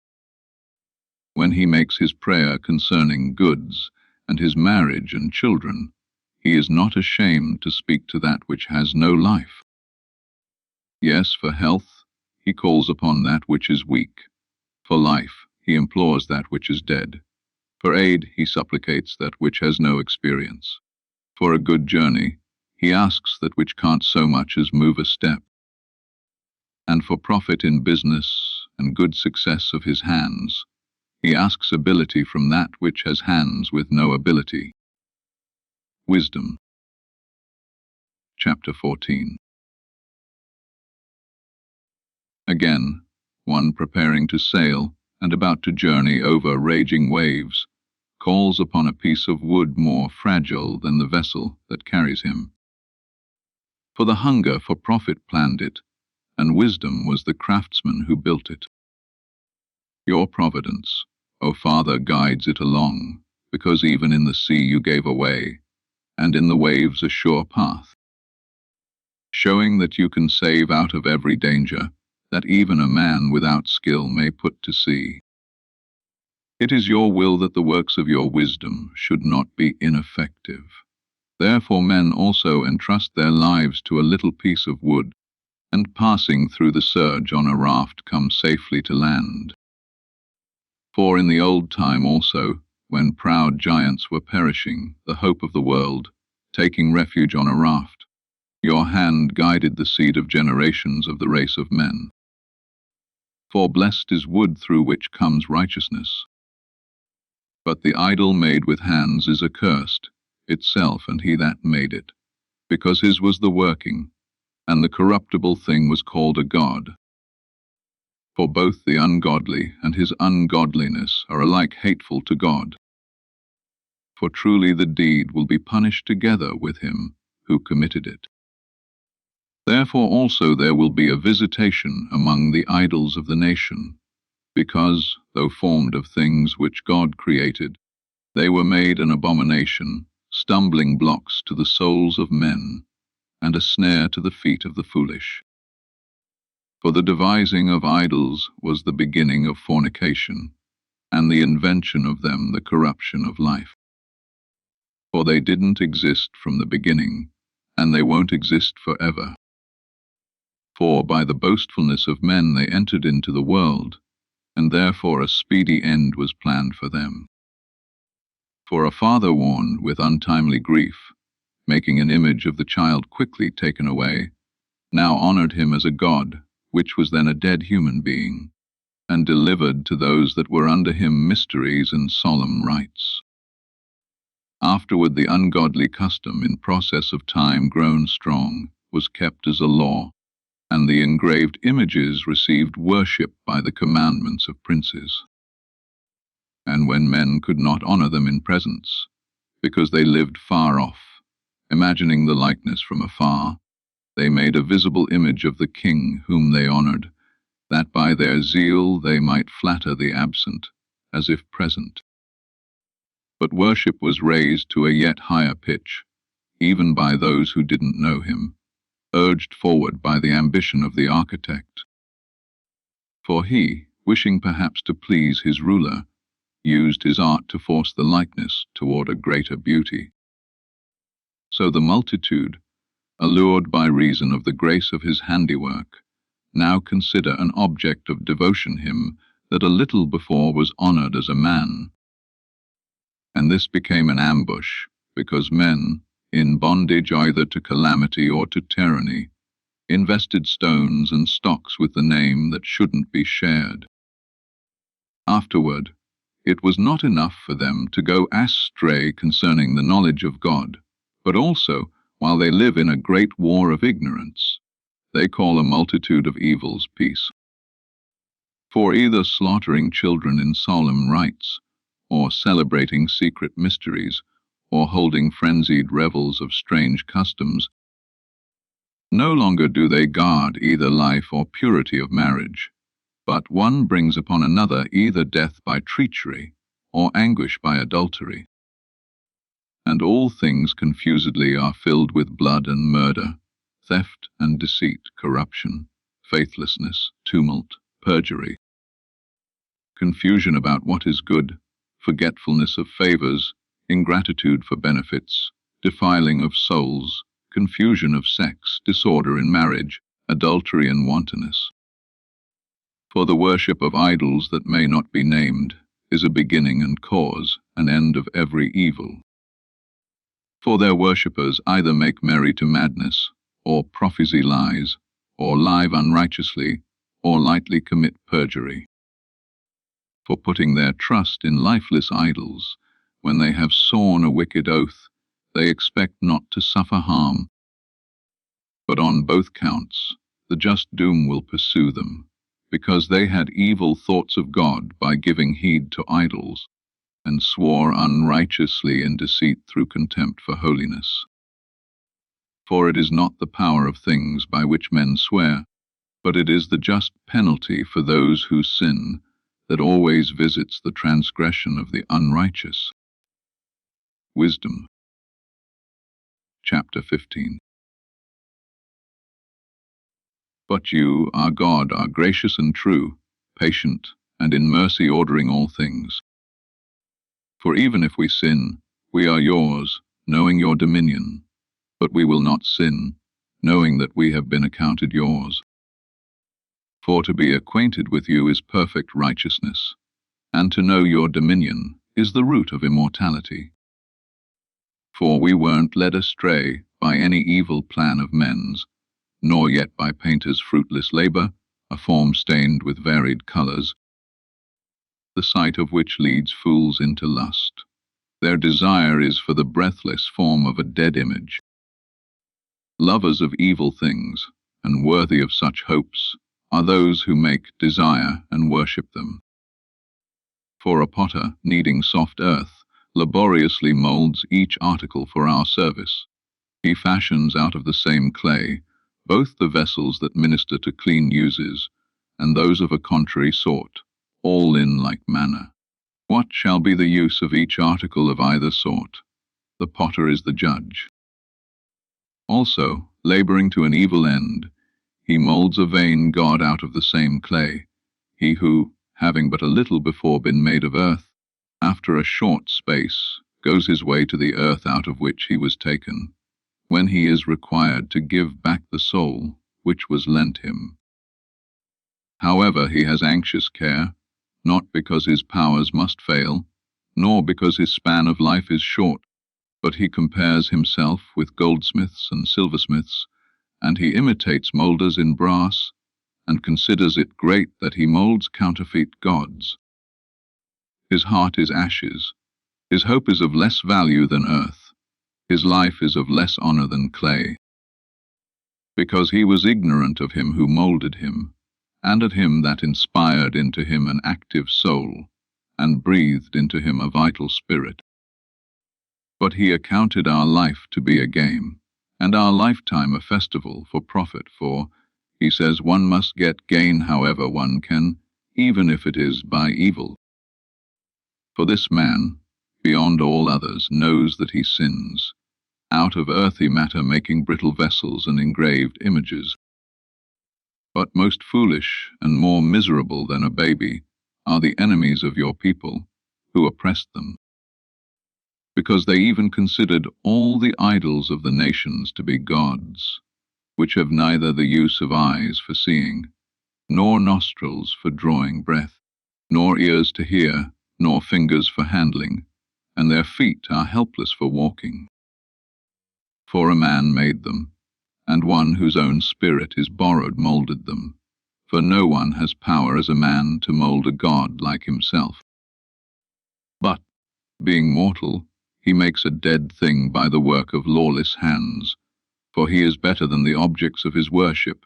When he makes his prayer concerning goods, and his marriage and children, he is not ashamed to speak to that which has no life. Yes, for health, he calls upon that which is weak. For life, he implores that which is dead. For aid, he supplicates that which has no experience. For a good journey, he asks that which can't so much as move a step. And for profit in business and good success of his hands, he asks ability from that which has hands with no ability. Wisdom. Chapter 14. Again, one preparing to sail and about to journey over raging waves calls upon a piece of wood more fragile than the vessel that carries him. For the hunger for profit planned it, and wisdom was the craftsman who built it. Your providence, O Father, guides it along, because even in the sea you gave a way, and in the waves a sure path, showing that you can save out of every danger, that even a man without skill may put to sea. It is your will that the works of your wisdom should not be ineffective. Therefore men also entrust their lives to a little piece of wood, and passing through the surge on a raft come safely to land. For in the old time also, when proud giants were perishing, the hope of the world, taking refuge on a raft, your hand guided the seed of generations of the race of men. For blessed is wood through which comes righteousness. But the idol made with hands is accursed, itself and he that made it, because his was the working, and the corruptible thing was called a god. For both the ungodly and his ungodliness are alike hateful to God. For truly the deed will be punished together with him who committed it. Therefore also there will be a visitation among the idols of the nation, because, though formed of things which God created, they were made an abomination, stumbling blocks to the souls of men, and a snare to the feet of the foolish. For the devising of idols was the beginning of fornication, and the invention of them the corruption of life. For they didn't exist from the beginning, and they won't exist forever. For by the boastfulness of men they entered into the world, and therefore a speedy end was planned for them. For a father warned with untimely grief, making an image of the child quickly taken away, now honored him as a god, which was then a dead human being, and delivered to those that were under him mysteries and solemn rites. Afterward the ungodly custom, in process of time grown strong, was kept as a law, and the engraved images received worship by the commandments of princes. And when men could not honor them in presence, because they lived far off, imagining the likeness from afar, they made a visible image of the king whom they honored, that by their zeal they might flatter the absent, as if present. But worship was raised to a yet higher pitch, even by those who didn't know him, urged forward by the ambition of the architect. For he, wishing perhaps to please his ruler, used his art to force the likeness toward a greater beauty. So the multitude, allured by reason of the grace of his handiwork, now consider an object of devotion him that a little before was honored as a man. And this became an ambush, because men, in bondage either to calamity or to tyranny, invested stones and stocks with the name that shouldn't be shared. Afterward, it was not enough for them to go astray concerning the knowledge of God, but also, while they live in a great war of ignorance, they call a multitude of evils peace. For either slaughtering children in solemn rites, or celebrating secret mysteries, or holding frenzied revels of strange customs, no longer do they guard either life or purity of marriage, but one brings upon another either death by treachery, or anguish by adultery. And all things confusedly are filled with blood and murder, theft and deceit, corruption, faithlessness, tumult, perjury, confusion about what is good, forgetfulness of favors, ingratitude for benefits, defiling of souls, confusion of sex, disorder in marriage, adultery and wantonness. For the worship of idols that may not be named is a beginning and cause, an end of every evil. For their worshippers either make merry to madness, or prophesy lies, or lie unrighteously, or lightly commit perjury. For putting their trust in lifeless idols, when they have sworn a wicked oath, they expect not to suffer harm. But on both counts, the just doom will pursue them, because they had evil thoughts of God by giving heed to idols, and swore unrighteously in deceit through contempt for holiness. For it is not the power of things by which men swear, but it is the just penalty for those who sin that always visits the transgression of the unrighteous. Wisdom. Chapter 15. But you, our God, are gracious and true, patient, and in mercy ordering all things. For even if we sin, we are yours, knowing your dominion, but we will not sin, knowing that we have been accounted yours. For to be acquainted with you is perfect righteousness, and to know your dominion is the root of immortality. For we weren't led astray by any evil plan of men's, nor yet by painters' fruitless labor, a form stained with varied colors, the sight of which leads fools into lust. Their desire is for the breathless form of a dead image. Lovers of evil things, and worthy of such hopes, are those who make desire and worship them. For a potter, needing soft earth, laboriously molds each article for our service. He fashions out of the same clay both the vessels that minister to clean uses, and those of a contrary sort, all in like manner. What shall be the use of each article of either sort? The potter is the judge. Also, laboring to an evil end, he molds a vain god out of the same clay, he who, having but a little before been made of earth, after a short space goes his way to the earth out of which he was taken, when he is required to give back the soul which was lent him. However, he has anxious care, not because his powers must fail, nor because his span of life is short, but he compares himself with goldsmiths and silversmiths, and he imitates moulders in brass, and considers it great that he moulds counterfeit gods. His heart is ashes, his hope is of less value than earth, his life is of less honor than clay. Because he was ignorant of him who moulded him, and of him that inspired into him an active soul, and breathed into him a vital spirit. But he accounted our life to be a game, and our lifetime a festival for profit, for, he says, one must get gain however one can, even if it is by evil. For this man, beyond all others, knows that he sins, out of earthy matter making brittle vessels and engraved images. But most foolish and more miserable than a baby are the enemies of your people, who oppressed them, because they even considered all the idols of the nations to be gods, which have neither the use of eyes for seeing, nor nostrils for drawing breath, nor ears to hear, nor fingers for handling, and their feet are helpless for walking. For a man made them, and one whose own spirit is borrowed moulded them, for no one has power as a man to mould a god like himself. But, being mortal, he makes a dead thing by the work of lawless hands, for he is better than the objects of his worship,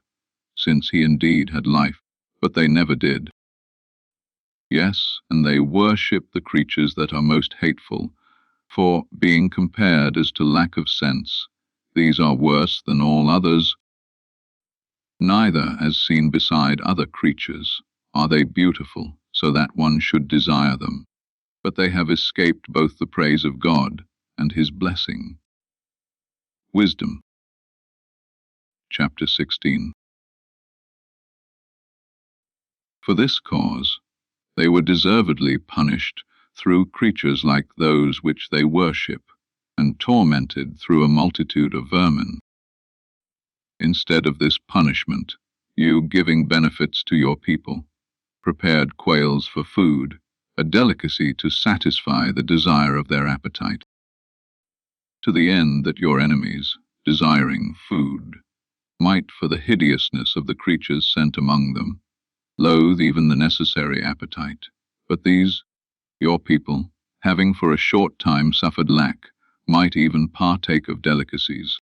since he indeed had life, but they never did. Yes, and they worship the creatures that are most hateful, for, being compared as to lack of sense, these are worse than all others. Neither, as seen beside other creatures, are they beautiful, so that one should desire them, but they have escaped both the praise of God and his blessing. Wisdom. Chapter 16. For this cause they were deservedly punished through creatures like those which they worship, and tormented through a multitude of vermin. Instead of this punishment, you, giving benefits to your people, prepared quails for food, a delicacy to satisfy the desire of their appetite, to the end that your enemies, desiring food, might, for the hideousness of the creatures sent among them, loathe even the necessary appetite. But these, your people, having for a short time suffered lack, might even partake of delicacies.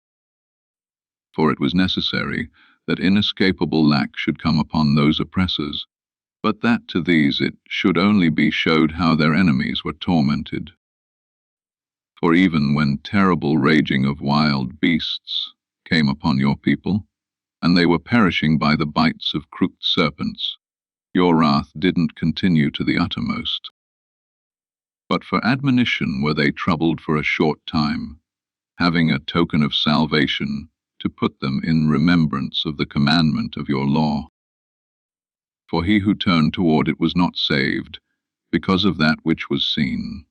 For it was necessary that inescapable lack should come upon those oppressors, but that to these it should only be showed how their enemies were tormented. For even when terrible raging of wild beasts came upon your people, and they were perishing by the bites of crooked serpents, your wrath didn't continue to the uttermost. But for admonition were they troubled for a short time, having a token of salvation, to put them in remembrance of the commandment of your law. For he who turned toward it was not saved, because of that which was seen,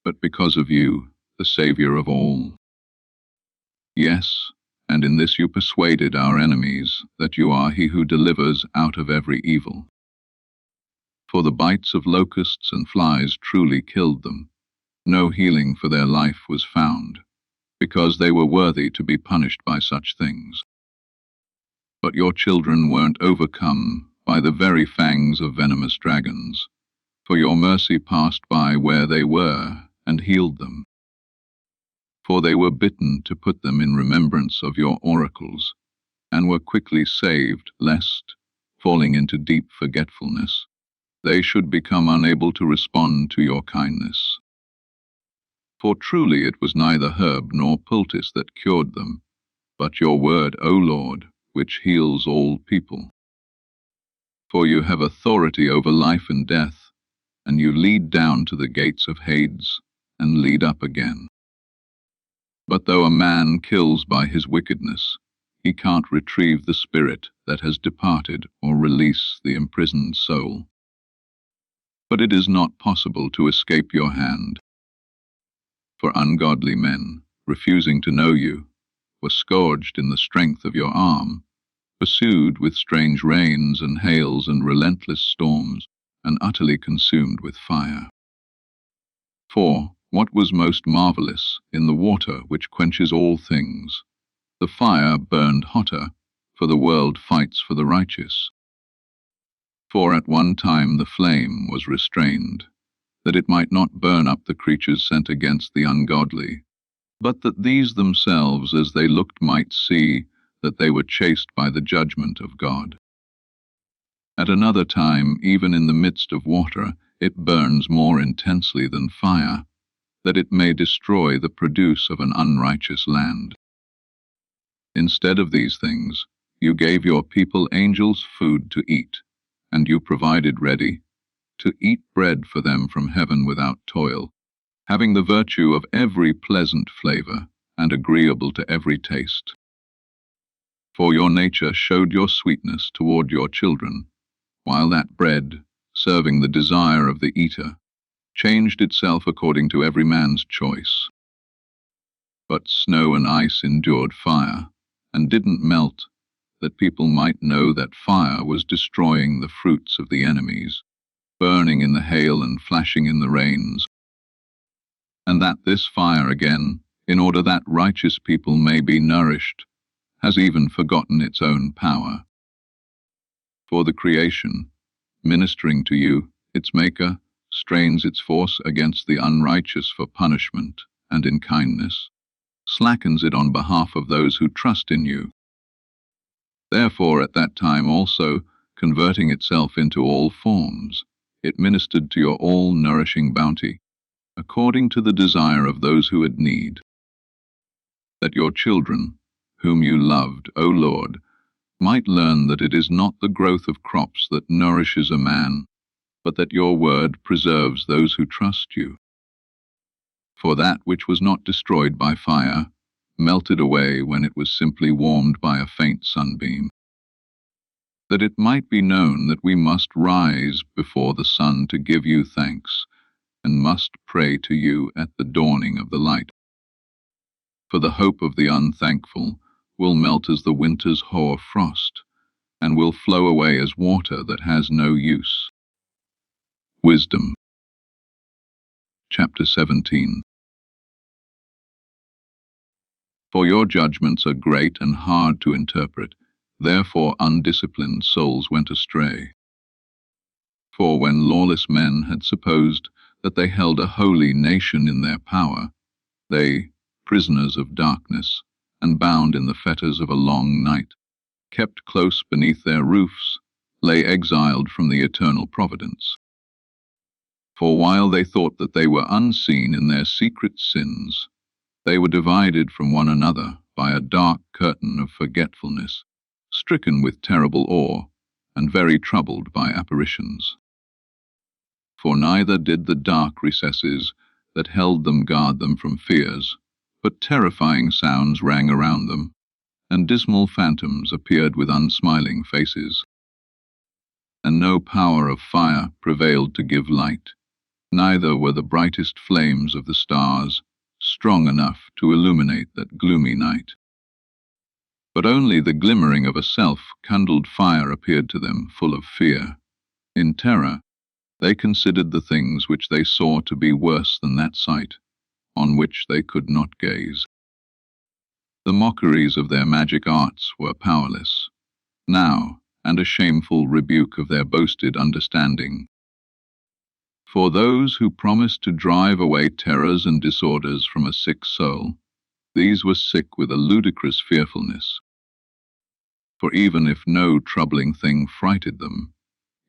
but because of you, the Saviour of all. Yes, and in this you persuaded our enemies, that you are he who delivers out of every evil. For the bites of locusts and flies truly killed them. No healing for their life was found, because they were worthy to be punished by such things. But your children weren't overcome by the very fangs of venomous dragons, for your mercy passed by where they were and healed them. For they were bitten to put them in remembrance of your oracles, and were quickly saved, lest, falling into deep forgetfulness, they should become unable to respond to your kindness. For truly it was neither herb nor poultice that cured them, but your word, O Lord, which heals all people. For you have authority over life and death, and you lead down to the gates of Hades, and lead up again. But though a man kills by his wickedness, he can't retrieve the spirit that has departed or release the imprisoned soul. But it is not possible to escape your hand. For ungodly men, refusing to know you, were scourged in the strength of your arm, pursued with strange rains and hails and relentless storms, and utterly consumed with fire. For what was most marvelous in the water which quenches all things, the fire burned hotter, for the world fights for the righteous. For at one time the flame was restrained, that it might not burn up the creatures sent against the ungodly, but that these themselves as they looked might see that they were chased by the judgment of God. At another time, even in the midst of water, it burns more intensely than fire, that it may destroy the produce of an unrighteous land. Instead of these things, you gave your people angels food to eat, and you provided ready to eat bread for them from heaven without toil, having the virtue of every pleasant flavor and agreeable to every taste. For your nature showed your sweetness toward your children, while that bread, serving the desire of the eater, changed itself according to every man's choice. But snow and ice endured fire, and didn't melt, that people might know that fire was destroying the fruits of the enemies, burning in the hail and flashing in the rains, and that this fire again, in order that righteous people may be nourished, has even forgotten its own power. For the creation, ministering to you, its Maker, strains its force against the unrighteous for punishment and in kindness, slackens it on behalf of those who trust in you. Therefore at that time also, converting itself into all forms, it ministered to your all-nourishing bounty, according to the desire of those who had need, that your children, whom you loved, O Lord, might learn that it is not the growth of crops that nourishes a man, but that your word preserves those who trust you. For that which was not destroyed by fire melted away when it was simply warmed by a faint sunbeam, that it might be known that we must rise before the sun to give you thanks, and must pray to you at the dawning of the light. For the hope of the unthankful will melt as the winter's hoar frost, and will flow away as water that has no use. Wisdom. Chapter 17. For your judgments are great and hard to interpret, therefore undisciplined souls went astray. For when lawless men had supposed that they held a holy nation in their power, they, prisoners of darkness, and bound in the fetters of a long night, kept close beneath their roofs, lay exiled from the eternal providence. For while they thought that they were unseen in their secret sins, they were divided from one another by a dark curtain of forgetfulness, stricken with terrible awe, and very troubled by apparitions. For neither did the dark recesses that held them guard them from fears, but terrifying sounds rang around them, and dismal phantoms appeared with unsmiling faces. And no power of fire prevailed to give light, neither were the brightest flames of the stars strong enough to illuminate that gloomy night. But only the glimmering of a self-kindled fire appeared to them, full of fear. In terror, they considered the things which they saw to be worse than that sight, on which they could not gaze. The mockeries of their magic arts were powerless, now, and a shameful rebuke of their boasted understanding. For those who promised to drive away terrors and disorders from a sick soul, these were sick with a ludicrous fearfulness. For even if no troubling thing frighted them,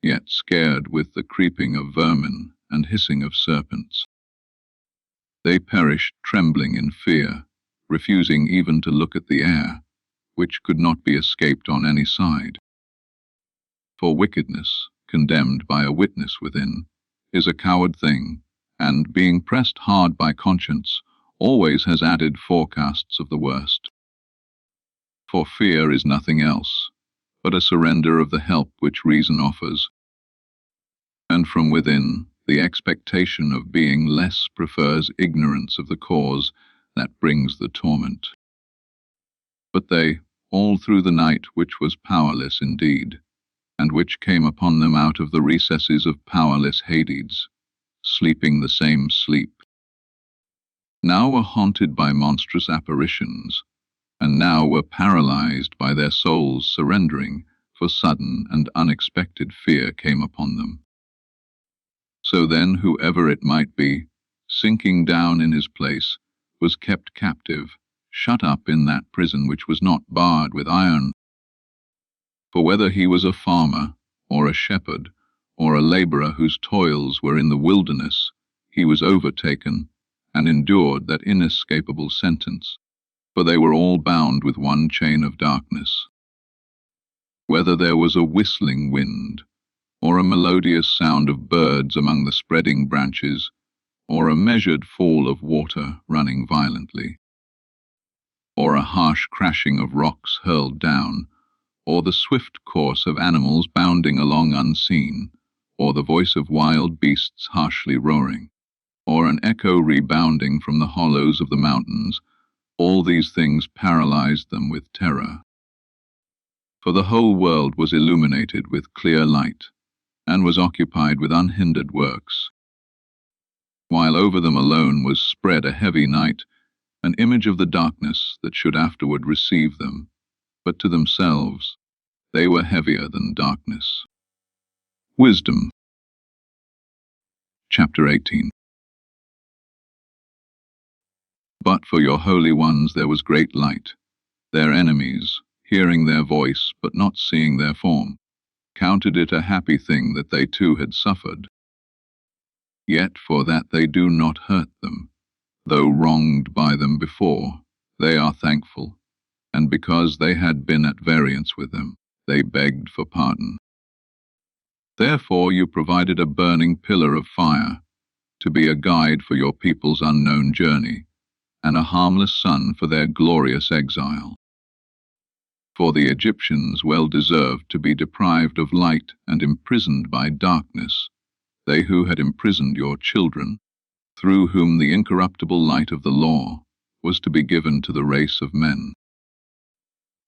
yet scared with the creeping of vermin and hissing of serpents, they perished trembling in fear, refusing even to look at the air, which could not be escaped on any side. For wickedness, condemned by a witness within, is a coward thing, and, being pressed hard by conscience, always has added forecasts of the worst. For fear is nothing else, but a surrender of the help which reason offers, and from within the expectation of being less prefers ignorance of the cause that brings the torment. But they, all through the night which was powerless indeed, and which came upon them out of the recesses of powerless Hades, sleeping the same sleep, now were haunted by monstrous apparitions, and now were paralyzed by their souls surrendering, for sudden and unexpected fear came upon them. So then whoever it might be, sinking down in his place, was kept captive, shut up in that prison which was not barred with iron. For whether he was a farmer, or a shepherd, or a laborer whose toils were in the wilderness, he was overtaken, and endured that inescapable sentence, for they were all bound with one chain of darkness. Whether there was a whistling wind, or a melodious sound of birds among the spreading branches, or a measured fall of water running violently, or a harsh crashing of rocks hurled down, or the swift course of animals bounding along unseen, or the voice of wild beasts harshly roaring, or an echo rebounding from the hollows of the mountains, all these things paralyzed them with terror. For the whole world was illuminated with clear light, and was occupied with unhindered works, while over them alone was spread a heavy night, an image of the darkness that should afterward receive them, but to themselves they were heavier than darkness. Wisdom. Chapter 18. But for your holy ones there was great light. Their enemies, hearing their voice but not seeing their form, counted it a happy thing that they too had suffered. Yet for that they do not hurt them, though wronged by them before, they are thankful, and because they had been at variance with them, they begged for pardon. Therefore you provided a burning pillar of fire, to be a guide for your people's unknown journey, and a harmless sun for their glorious exile. For the Egyptians well deserved to be deprived of light and imprisoned by darkness, they who had imprisoned your children, through whom the incorruptible light of the law was to be given to the race of men.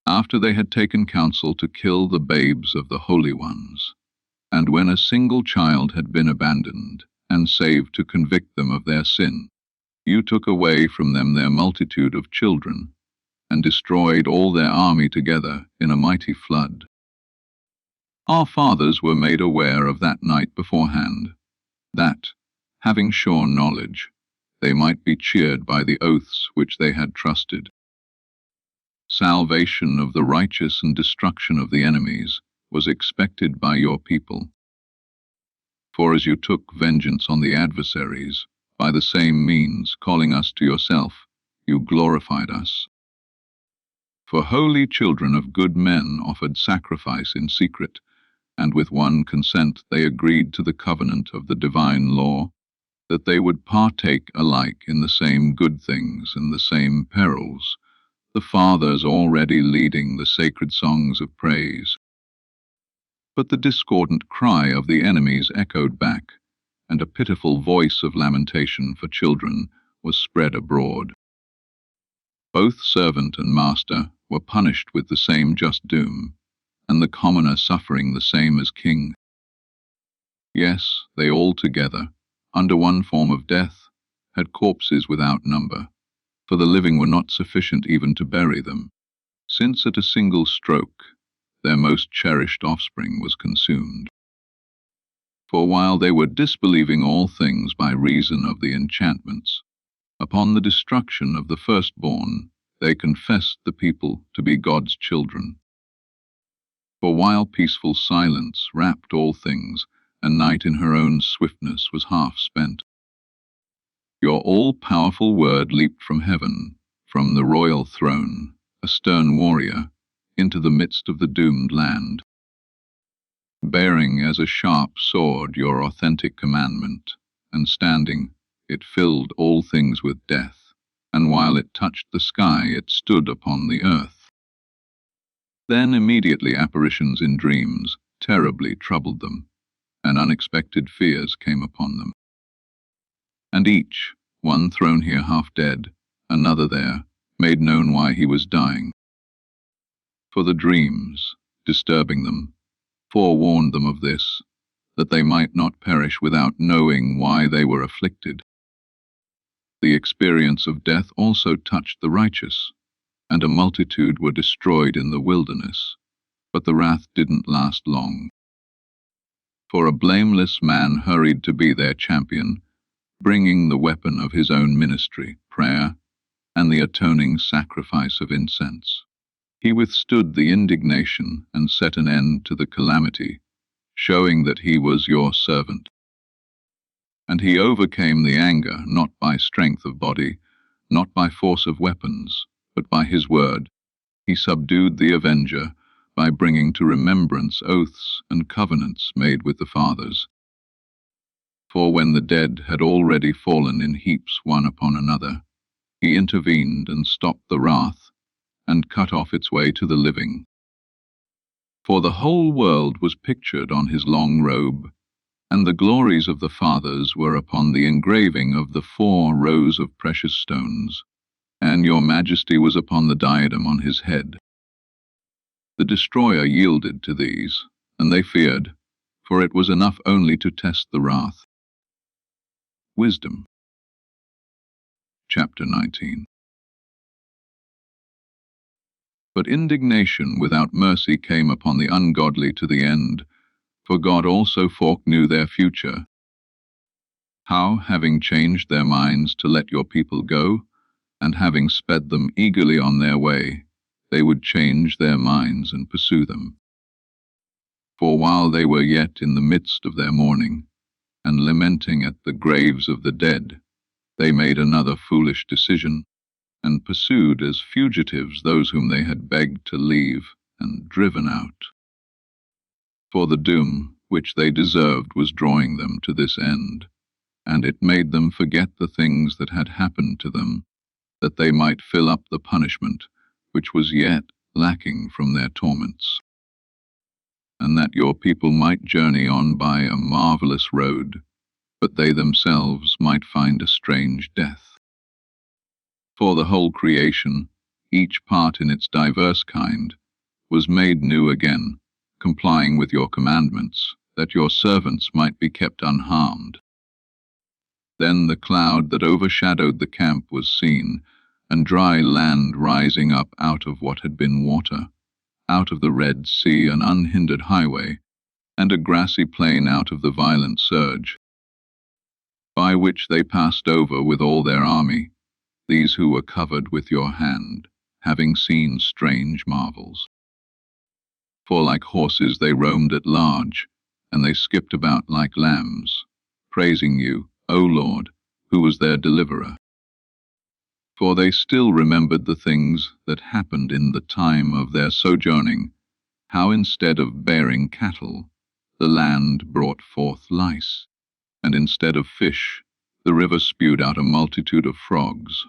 After they had taken counsel to kill the babes of the holy ones, and when a single child had been abandoned, and saved to convict them of their sin, you took away from them their multitude of children, and destroyed all their army together in a mighty flood. Our fathers were made aware of that night beforehand, that, having shorn knowledge, they might be cheered by the oaths which they had trusted. Salvation of the righteous and destruction of the enemies was expected by your people. For as you took vengeance on the adversaries, by the same means calling us to yourself, you glorified us. For holy children of good men offered sacrifice in secret, and with one consent they agreed to the covenant of the divine law, that they would partake alike in the same good things and the same perils, the fathers already leading the sacred songs of praise. But the discordant cry of the enemies echoed back, and a pitiful voice of lamentation for children was spread abroad. Both servant and master were punished with the same just doom, and the commoner suffering the same as king. Yes, they all together, under one form of death, had corpses without number, for the living were not sufficient even to bury them, since at a single stroke their most cherished offspring was consumed. For while they were disbelieving all things by reason of the enchantments, upon the destruction of the firstborn they confessed the people to be God's children. For while peaceful silence wrapped all things, and night in her own swiftness was half spent, your all-powerful word leaped from heaven, from the royal throne, a stern warrior, into the midst of the doomed land, bearing as a sharp sword your authentic commandment, and standing, it filled all things with death, and while it touched the sky it stood upon the earth. Then immediately apparitions in dreams terribly troubled them, and unexpected fears came upon them. And each, one thrown here half dead, another there, made known why he was dying. For the dreams, disturbing them, forewarned them of this, that they might not perish without knowing why they were afflicted. The experience of death also touched the righteous, and a multitude were destroyed in the wilderness, but the wrath didn't last long. For a blameless man hurried to be their champion, bringing the weapon of his own ministry, prayer, and the atoning sacrifice of incense. He withstood the indignation and set an end to the calamity, showing that he was your servant. And he overcame the anger not by strength of body, not by force of weapons, but by his word. He subdued the avenger by bringing to remembrance oaths and covenants made with the fathers. For when the dead had already fallen in heaps one upon another, he intervened and stopped the wrath and cut off its way to the living. For the whole world was pictured on his long robe, and the glories of the fathers were upon the engraving of the 4 rows of precious stones, and your majesty was upon the diadem on his head. The destroyer yielded to these, and they feared, for it was enough only to test the wrath. Wisdom. Chapter 19. But indignation without mercy came upon the ungodly to the end, for God also foreknew their future, how, having changed their minds to let your people go, and having sped them eagerly on their way, they would change their minds and pursue them. For while they were yet in the midst of their mourning, and lamenting at the graves of the dead, they made another foolish decision, and pursued as fugitives those whom they had begged to leave and driven out. For the doom which they deserved was drawing them to this end, and it made them forget the things that had happened to them, that they might fill up the punishment which was yet lacking from their torments, and that your people might journey on by a marvelous road, but they themselves might find a strange death. For the whole creation, each part in its diverse kind, was made new again, complying with your commandments, that your servants might be kept unharmed. Then the cloud that overshadowed the camp was seen, and dry land rising up out of what had been water, out of the Red Sea an unhindered highway, and a grassy plain out of the violent surge, by which they passed over with all their army, these who were covered with your hand, having seen strange marvels. For like horses they roamed at large, and they skipped about like lambs, praising you, O Lord, who was their deliverer. For they still remembered the things that happened in the time of their sojourning, how instead of bearing cattle, the land brought forth lice, and instead of fish, the river spewed out a multitude of frogs.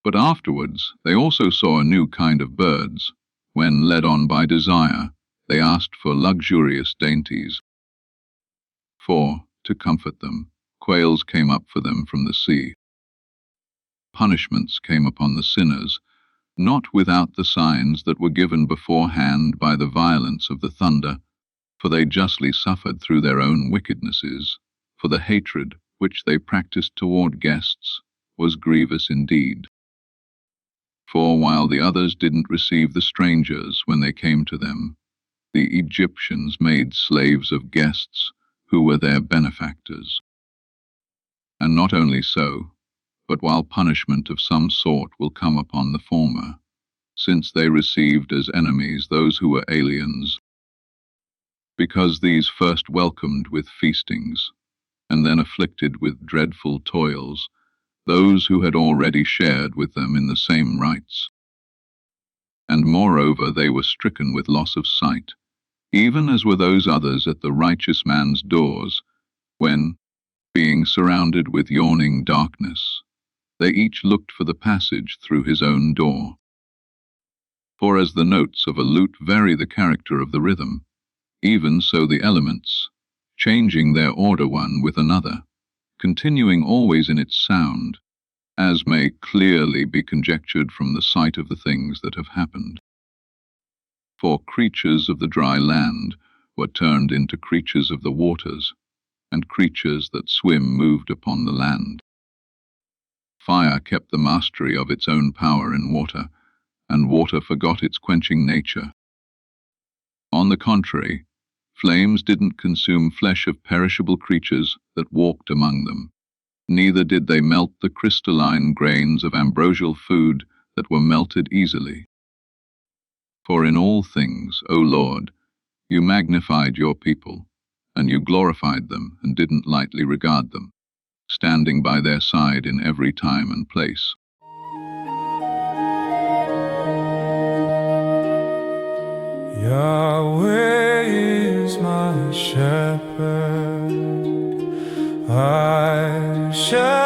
But afterwards they also saw a new kind of birds, when, led on by desire, they asked for luxurious dainties. For, to comfort them, quails came up for them from the sea. Punishments came upon the sinners, not without the signs that were given beforehand by the violence of the thunder, for they justly suffered through their own wickednesses, for the hatred which they practiced toward guests was grievous indeed. For while the others didn't receive the strangers when they came to them, the Egyptians made slaves of guests who were their benefactors. And not only so, but while punishment of some sort will come upon the former, since they received as enemies those who were aliens, because these first welcomed with feastings, and then afflicted with dreadful toils, those who had already shared with them in the same rites. And moreover they were stricken with loss of sight, even as were those others at the righteous man's doors, when, being surrounded with yawning darkness, they each looked for the passage through his own door. For as the notes of a lute vary the character of the rhythm, even so the elements, changing their order one with another, continuing always in its sound, as may clearly be conjectured from the sight of the things that have happened. For creatures of the dry land were turned into creatures of the waters, and creatures that swim moved upon the land. Fire kept the mastery of its own power in water, and water forgot its quenching nature. On the contrary, flames didn't consume flesh of perishable creatures that walked among them, neither did they melt the crystalline grains of ambrosial food that were melted easily. For in all things, O Lord, you magnified your people, and you glorified them and didn't lightly regard them, standing by their side in every time and place. Yahweh is my shepherd, I shall